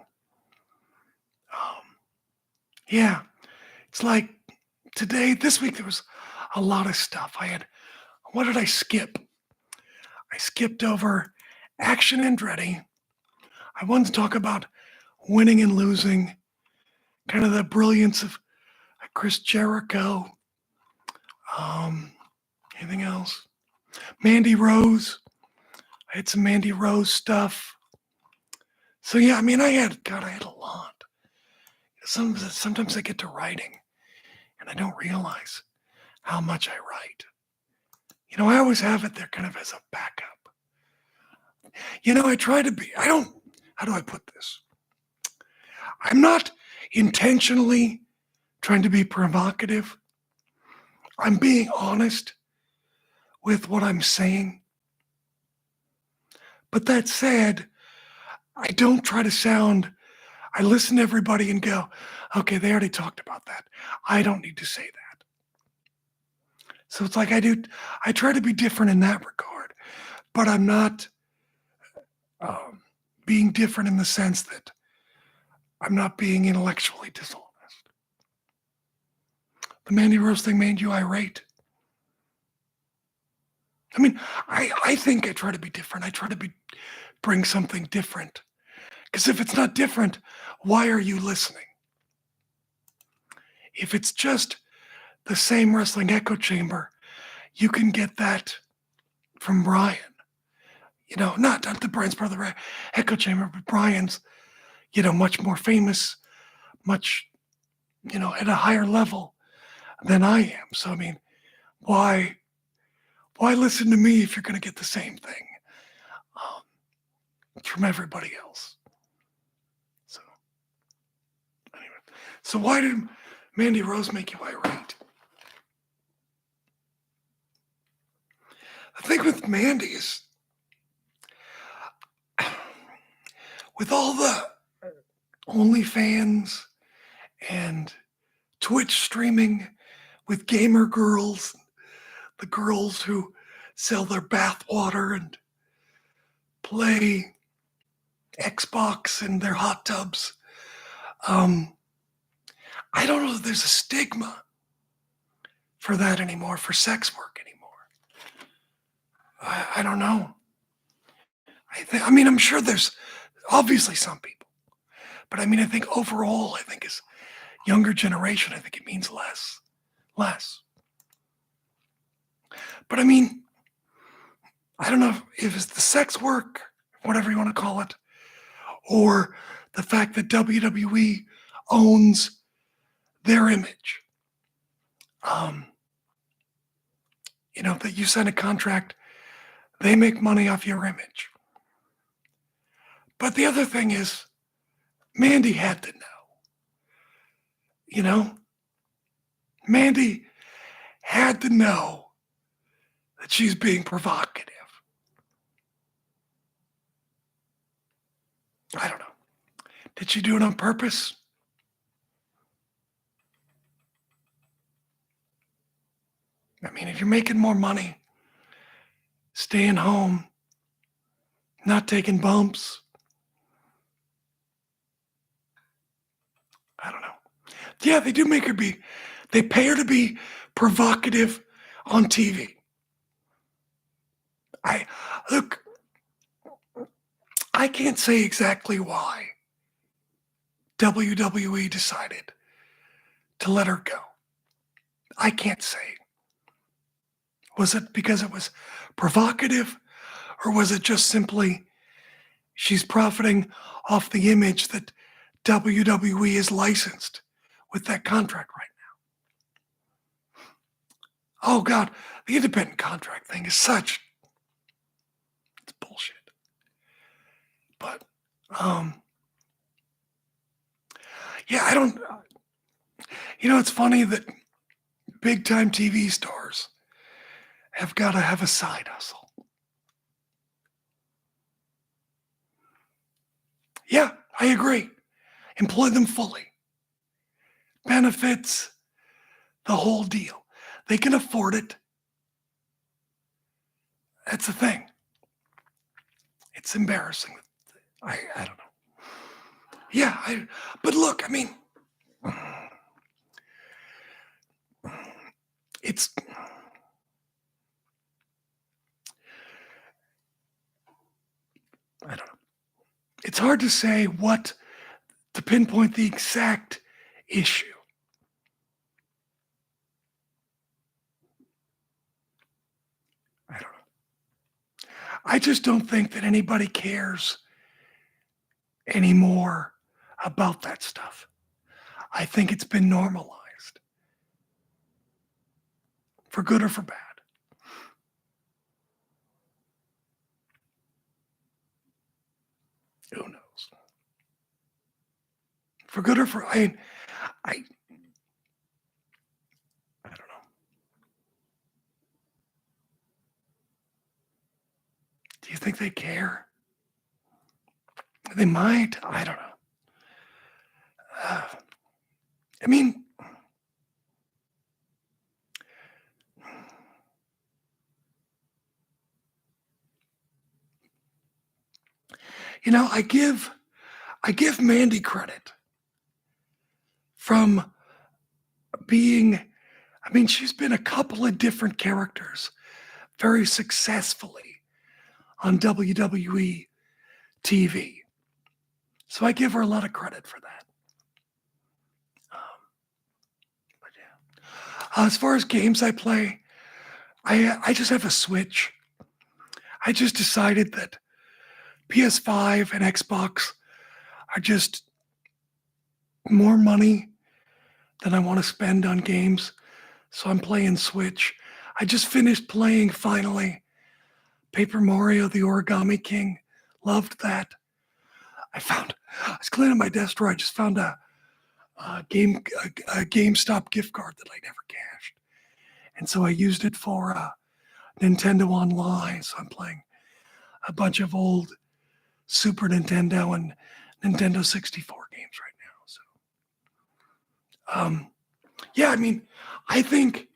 Yeah, it's like this week, there was a lot of stuff. What did I skip? I skipped over Action Andretti. I wanted to talk about winning and losing, kind of the brilliance of Chris Jericho. Anything else? Mandy Rose. I had some Mandy Rose stuff. So yeah, I mean, I had a lot. Sometimes I get to writing and I don't realize how much I write. I always have it there kind of as a backup. I try to be, how do I put this? I'm not intentionally trying to be provocative. I'm being honest with what I'm saying. But that said, I don't try to I listen to everybody and go, okay, they already talked about that. I don't need to say that. So it's like I try to be different in that regard, but I'm not being different in the sense that I'm not being intellectually dishonest. The Mandy Rose thing made you irate. I mean, I think I try to be different. I try to bring something different. Because if it's not different, why are you listening? If it's just the same wrestling echo chamber, you can get that from Brian. Not the Brian's brother echo chamber, but Brian's, much more famous, much, at a higher level than I am. So, I mean, why listen to me if you're going to get the same thing from everybody else? So, anyway. So why did Mandy Rose make you irate? The thing with Mandy is, with all the OnlyFans and Twitch streaming with gamer girls, the girls who sell their bathwater and play Xbox in their hot tubs, I don't know that there's a stigma for that anymore, for sex work anymore. I don't know. I'm sure there's obviously some people, but I think overall, as younger generation, I think it means less. But I don't know if it's the sex work, whatever you want to call it, or the fact that WWE owns their image. That you sign a contract, they make money off your image. But the other thing is, Mandy had to know. Mandy had to know that she's being provocative. I don't know. Did she do it on purpose? If you're making more money, staying home, not taking bumps, I don't know. Yeah, they do make her they pay her to be provocative on TV. I can't say exactly why WWE decided to let her go. I can't say. Was it because it was provocative, or was it just simply she's profiting off the image that WWE is licensed with that contract right now? Oh God, the independent contract thing is it's bullshit. But yeah, I don't. It's funny that big time TV stars have got to have a side hustle. Yeah, I agree. Employ them fully. Benefits, the whole deal. They can afford it. That's the thing. It's embarrassing. I don't know. Yeah, but look, I mean, it's I don't know. It's hard to say to pinpoint the exact issue. I don't know. I just don't think that anybody cares anymore about that stuff. I think it's been normalized, for good or for bad. Who knows? For good or for I don't know. Do you think they care? They might. I don't know. I mean, I give Mandy credit from being. I mean, she's been a couple of different characters very successfully on WWE TV. So I give her a lot of credit for that. But yeah. As far as games I play, I just have a Switch. I just decided that PS5 and Xbox are just more money than I want to spend on games. So I'm playing Switch. I just finished playing finally Paper Mario, the Origami King. Loved that. I was cleaning my desk drawer. I just found a GameStop gift card that I never cashed. And so I used it for Nintendo Online. So I'm playing a bunch of old Super Nintendo and Nintendo 64 games right now. So, yeah, I mean, I think,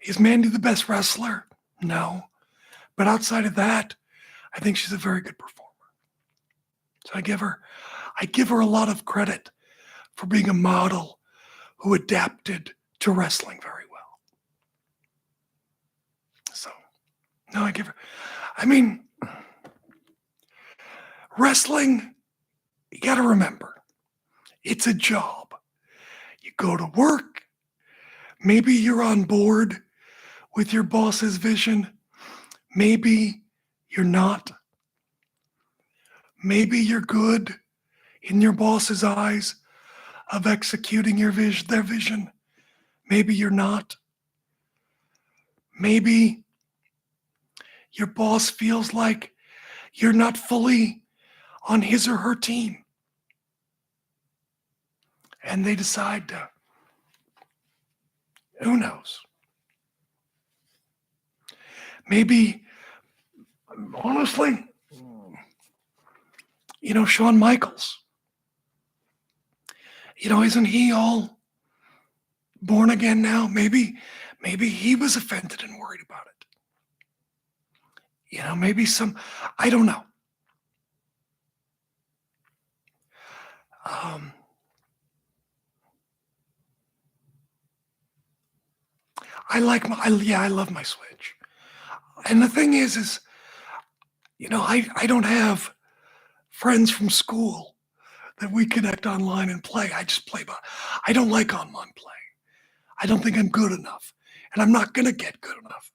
is Mandy the best wrestler? No. But outside of that, I think she's a very good performer. So I give her a lot of credit for being a model who adapted to wrestling very well. So, no, I mean, wrestling, you got to remember, it's a job. You go to work, maybe you're on board with your boss's vision, maybe you're not. Maybe you're good in your boss's eyes of executing their vision. Maybe you're not. Maybe your boss feels like you're not fully on his or her team. And they decide to, who knows? Maybe, honestly, Shawn Michaels, isn't he all born again now? Maybe he was offended and worried about it. Maybe I don't know. I love my Switch. And the thing is, I don't have friends from school that we connect online and play. I just play, but I don't like online play. I don't think I'm good enough, and I'm not going to get good enough.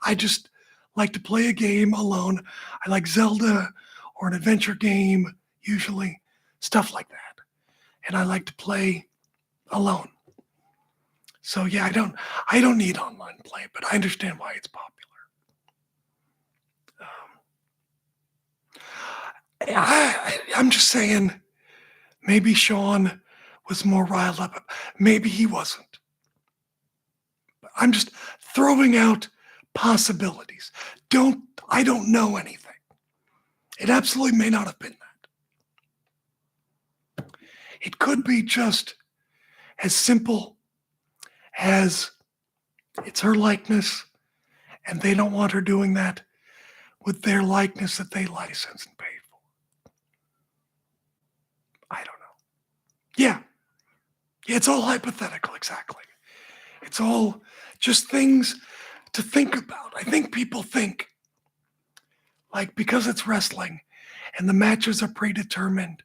I just like to play a game alone. I like Zelda or an adventure game, usually, stuff like that. And I like to play alone. So yeah, I don't need online play, but I understand why it's popular. I'm just saying, maybe Shawn was more riled up. Maybe he wasn't. I'm just throwing out possibilities. I don't know anything. It absolutely may not have been that. It could be just as simple as it's her likeness, and they don't want her doing that with their likeness that they license and pay for. Yeah. It's all hypothetical, exactly. It's all just things to think about. I think people think, like, because it's wrestling and the matches are predetermined,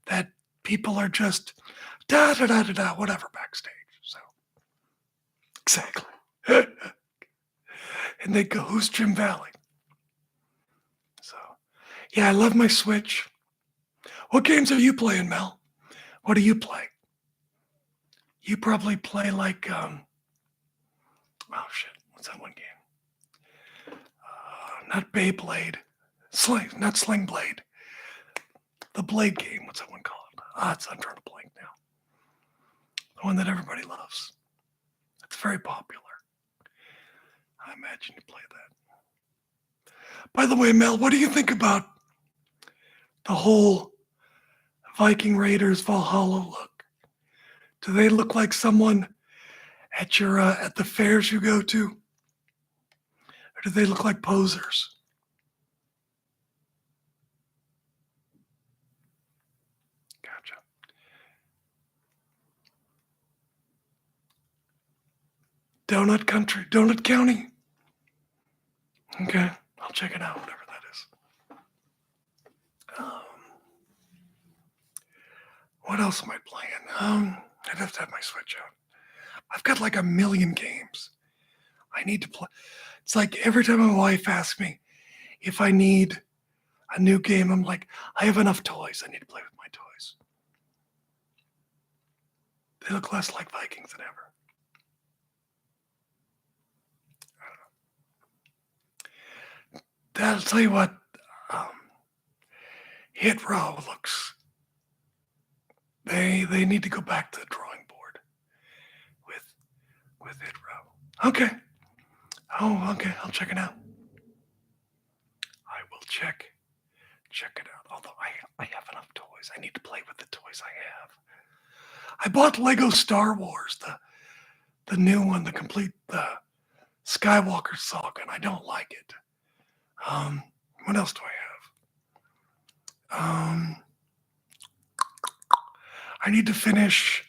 that people are just da da da da da, whatever backstage. So, exactly. And they go, who's Jim Valley? So, yeah, I love my Switch. What games are you playing, Mel? What do you play? You probably play like, oh shit, what's that one game? Not Beyblade. Not Sling Blade. The Blade game, what's that one called? I'm trying to blank now. The one that everybody loves. It's very popular. I imagine you play that. By the way, Mel, what do you think about the whole Viking Raiders Valhalla look? Do they look like someone at your at the fairs you go to? Or do they look like posers? Gotcha. Donut Country, Donut County. Okay, I'll check it out, whatever that is. What else am I playing? I'd have to have my Switch out. I've got like a million games I need to play. It's like every time my wife asks me if I need a new game, I'm like, I have enough toys. I need to play with my toys. They look less like Vikings than ever. I'll tell you what, Hit Row looks. They need to go back to the drawing board with Hit Row. Okay. Oh, okay. I'll check it out. I will check it out. Although I have enough toys. I need to play with the toys I have. I bought Lego Star Wars, the new one, the complete Skywalker saga, and I don't like it. What else do I have? I need to finish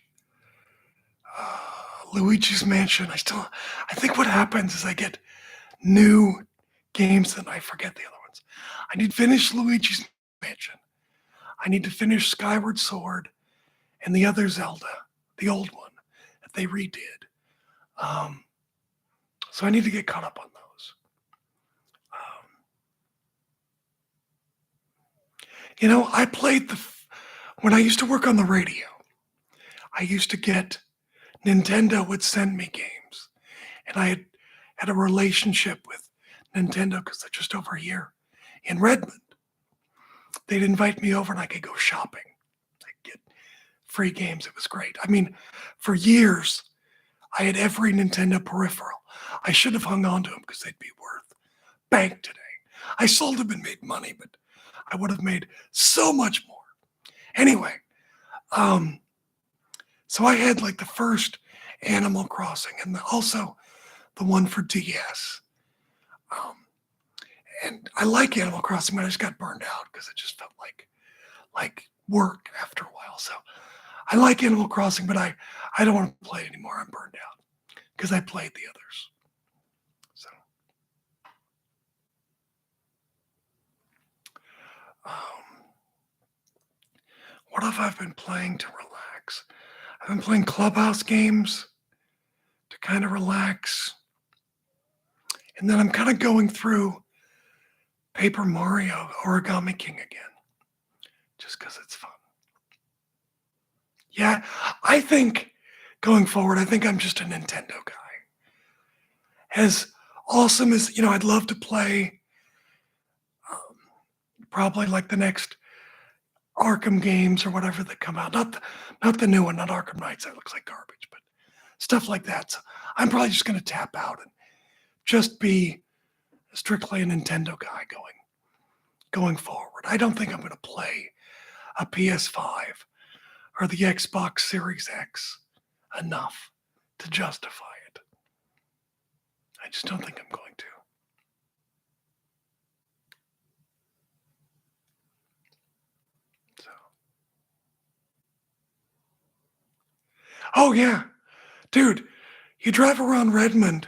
Luigi's Mansion. I think what happens is I get new games and I forget the other ones. I need to finish Luigi's Mansion. I need to finish Skyward Sword and the other Zelda, the old one that they redid. So I need to get caught up on those. I played when I used to work on the radio, I used to get Nintendo would send me games. And I had a relationship with Nintendo because they're just over here in Redmond. They'd invite me over and I could go shopping. I'd get free games. It was great. I mean, for years, I had every Nintendo peripheral. I should have hung on to them because they'd be worth bank today. I sold them and made money, but I would have made so much more. Anyway, so I had like the first Animal Crossing and also the one for DS. And I like Animal Crossing, but I just got burned out because it just felt like work after a while. So I like Animal Crossing, but I don't want to play it anymore. I'm burned out because I played the others. So what have I been playing to relax? I've been playing Clubhouse games to kind of relax. And then I'm kind of going through Paper Mario Origami King again, just because it's fun. Yeah, I think going forward, I think I'm just a Nintendo guy. As awesome as, I'd love to play probably like the next Arkham games or whatever that come out. Not the new one, not Arkham Knights. That looks like garbage, but stuff like that. So I'm probably just going to tap out and just be strictly a Nintendo guy going forward. I don't think I'm going to play a PS5 or the Xbox Series X enough to justify it. I just don't think I'm going to. So, Oh, yeah. Dude, you drive around Redmond,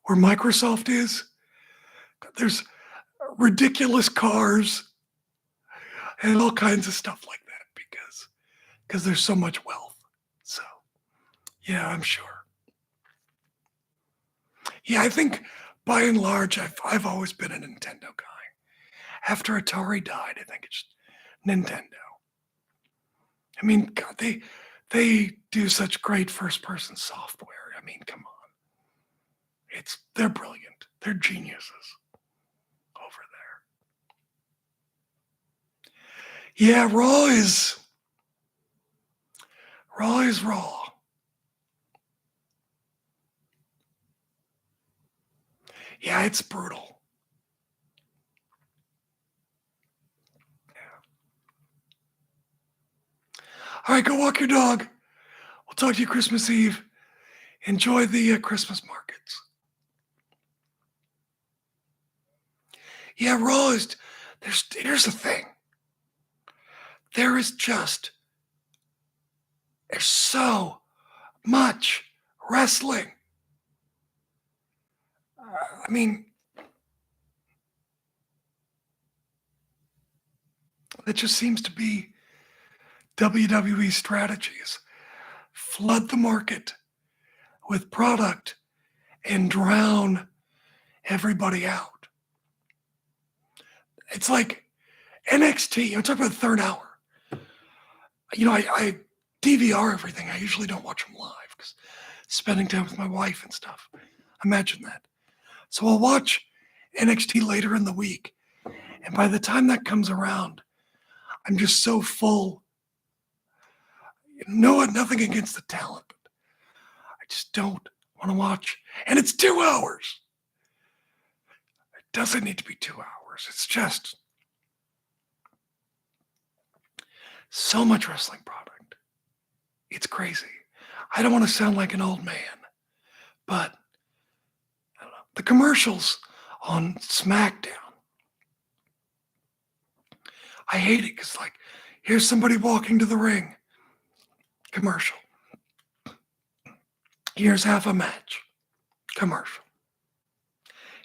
where Microsoft is, there's ridiculous cars and all kinds of stuff like that because there's so much wealth. So, yeah, I'm sure. Yeah, I think by and large, I've always been a Nintendo guy. After Atari died, I think it's Nintendo. I mean, God, they do such great first-person software. I mean, come on. They're brilliant. They're geniuses over there. Yeah, Raw is Raw. Yeah, it's brutal. All right, go walk your dog. We'll talk to you Christmas Eve. Enjoy the Christmas markets. Yeah, Raw is. Here's the thing. There's so much wrestling. I mean, it just seems to be WWE strategies. Flood the market with product and drown everybody out. It's like NXT. I'm talking about the third hour. You know, I DVR everything. I usually don't watch them live because spending time with my wife and stuff. Imagine that. So I'll watch NXT later in the week. And by the time that comes around, I'm just so full. Nothing against the talent, but I just don't want to watch. And it's 2 hours. It doesn't need to be 2 hours. It's just so much wrestling product. It's crazy. I don't want to sound like an old man, but I don't know. The commercials on SmackDown, I hate it because, like, here's somebody walking to the ring. Commercial. Here's half a match. Commercial.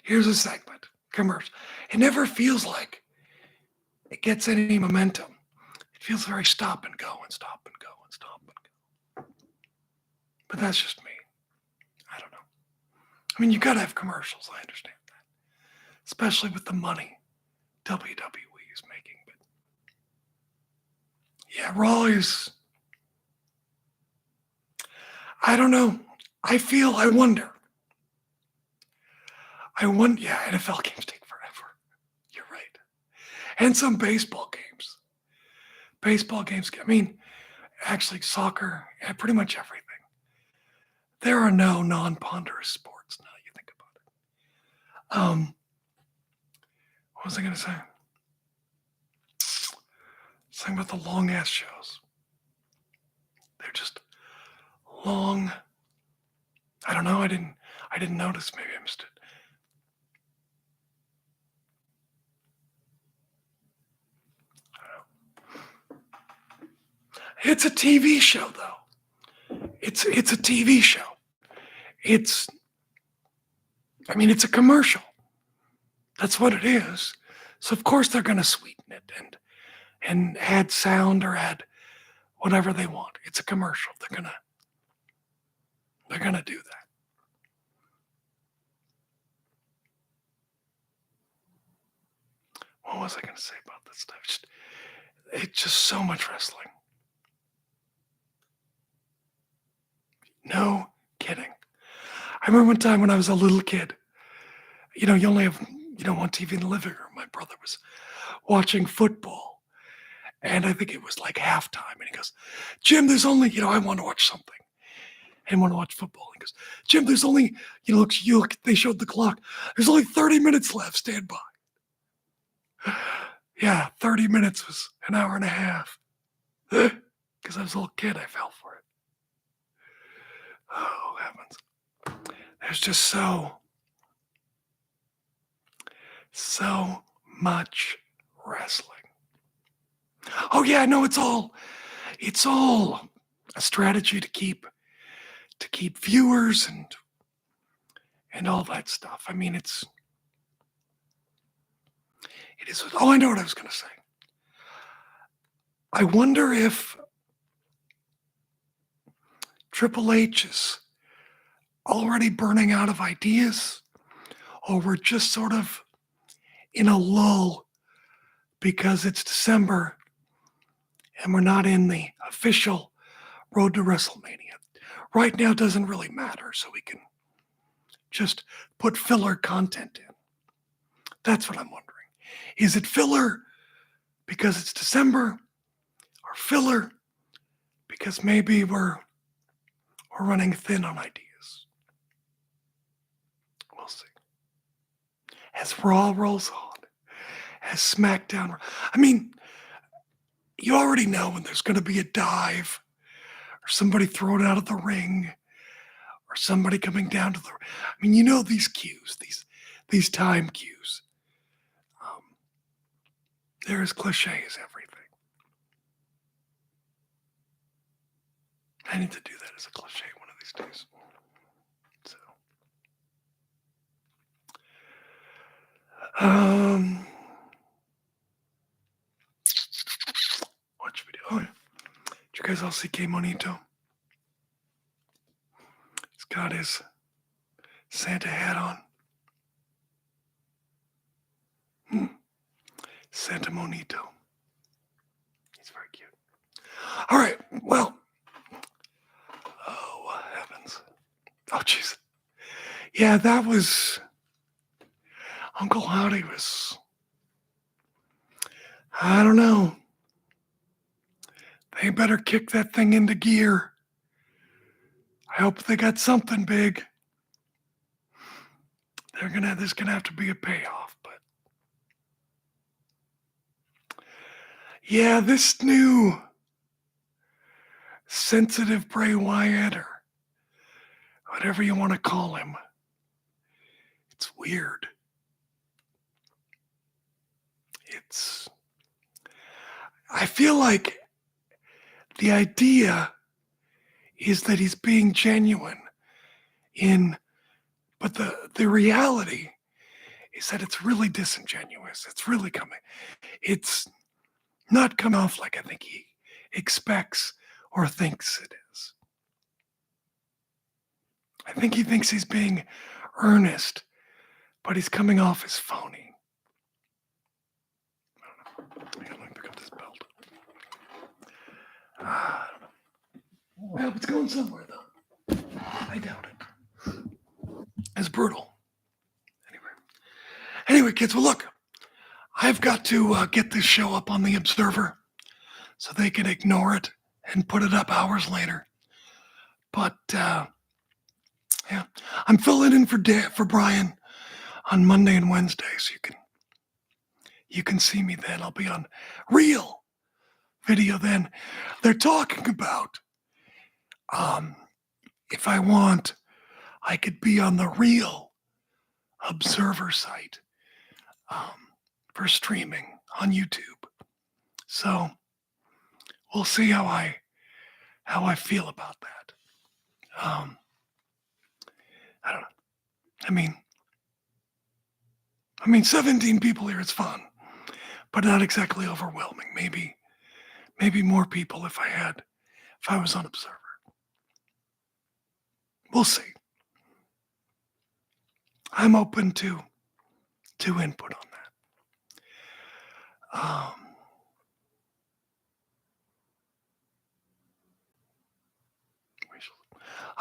Here's a segment. Commercial. It never feels like it gets any momentum. It feels very stop and go and stop and go and stop and go. But that's just me. I don't know. I mean, you gotta have commercials. I understand that. Especially with the money WWE is making. But yeah, Raw is, I don't know. I wonder. Yeah, NFL games take forever. You're right. And some baseball games. I mean, actually soccer, yeah, pretty much everything. There are no non-ponderous sports now you think about it. What was I going to say? Something about the long-ass shows. They're just long. I don't know. I didn't notice. Maybe I missed it. It's a TV show, though. It's a TV show. It's a commercial. That's what it is. So of course they're going to sweeten it and add sound or add whatever they want. It's a commercial. They're gonna do that. What was I going to say about this stuff? It's just so much wrestling. No kidding. I remember one time when I was a little kid, you only have, one TV in the living room. My brother was watching football. And I think it was like halftime. And he goes, Jim, there's only, I want to watch something. I didn't want to watch football. He goes, Jim, there's only, look, they showed the clock. There's only 30 minutes left. Stand by. Yeah, 30 minutes was an hour and a half. Because I was a little kid, I fell for it. Oh, heavens. There's just so much wrestling. Oh yeah, no, it's all a strategy to keep viewers and all that stuff. I mean, it is. Oh, I know what I was going to say. I wonder if Triple H is already burning out of ideas, or we're just sort of in a lull because it's December and we're not in the official road to WrestleMania. Right now doesn't really matter, so we can just put filler content in. That's what I'm wondering. Is it filler because it's December, or filler because maybe we're running thin on ideas? We'll see. As Raw rolls on, as SmackDown, I mean, you already know when there's going to be a dive, or somebody thrown out of the ring, or somebody coming down to the. I mean, you know these cues, these time cues. They're as cliche as everything. I need to do that as a cliche one of these days. So, what should we do? Oh, yeah. Did you guys all see K Monito? He's got his Santa hat on. Santa Monito. He's very cute. All right. Well. Oh, heavens. Oh, jeez. Yeah, that was. Uncle Howdy was. I don't know. They better kick that thing into gear. I hope they got something big. There's gonna have to be a payoff, but yeah, this new sensitive Bray Wyatt, or whatever you want to call him, it's weird. I feel like the idea is that he's being genuine but the reality is that it's really disingenuous. It's really it's not coming off like I think he expects or thinks it is. I think he thinks he's being earnest, but he's coming off as phony. I don't know. Let me pick up this belt. I don't know. Well, it's going somewhere, though. I doubt it. It's brutal. Anyway, kids, well, look, I've got to get this show up on the Observer so they can ignore it and put it up hours later. But, yeah, I'm filling in for Brian on Monday and Wednesday, so you can see me then. I'll be on real video then. They're talking about if I want, I could be on the real Observer site for streaming on YouTube. So we'll see how I feel about that. I don't know. I mean, 17 people here is fun, but not exactly overwhelming. Maybe more people if I was on Observer. We'll see. I'm open to input on that.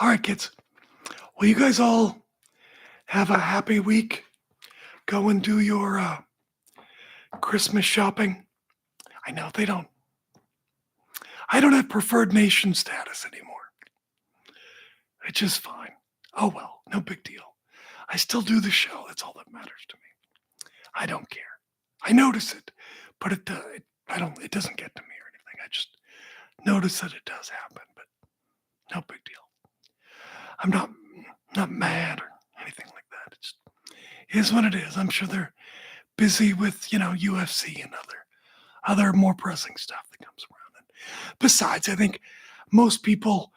All right, kids. Well, you guys all have a happy week. Go and do your Christmas shopping. I know I don't have preferred nation status anymore. It's just fine. Oh well, no big deal. I still do the show. That's all that matters to me. I don't care. I notice it, but it doesn't get to me or anything. I just notice that it does happen, but no big deal. I'm not mad or anything like that. It is what it is. I'm sure they're busy with, UFC and other more pressing stuff that comes around. And besides, I think most people,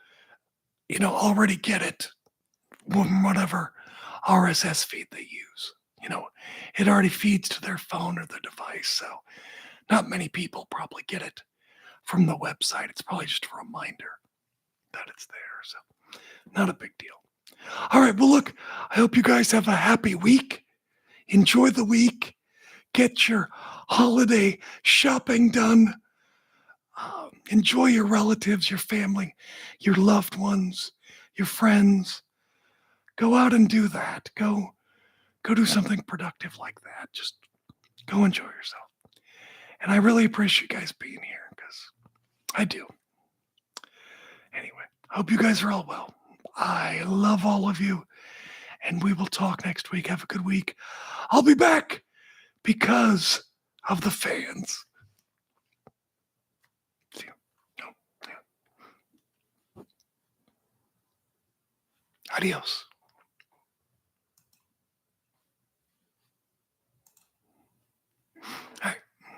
already get it from whatever RSS feed they use. It already feeds to their phone or their device. So not many people probably get it from the website. It's probably just a reminder that it's there. So not a big deal. All right. Well, look, I hope you guys have a happy week. Enjoy the week. Get your holiday shopping done. Enjoy your relatives, your family, your loved ones, your friends. Go out and do that. Go do something productive like that. Just go enjoy yourself. And I really appreciate you guys being here because I do. Anyway, I hope you guys are all well. I love all of you. And we will talk next week. Have a good week. I'll be back because of the fans. See you. No. Yeah. Adios.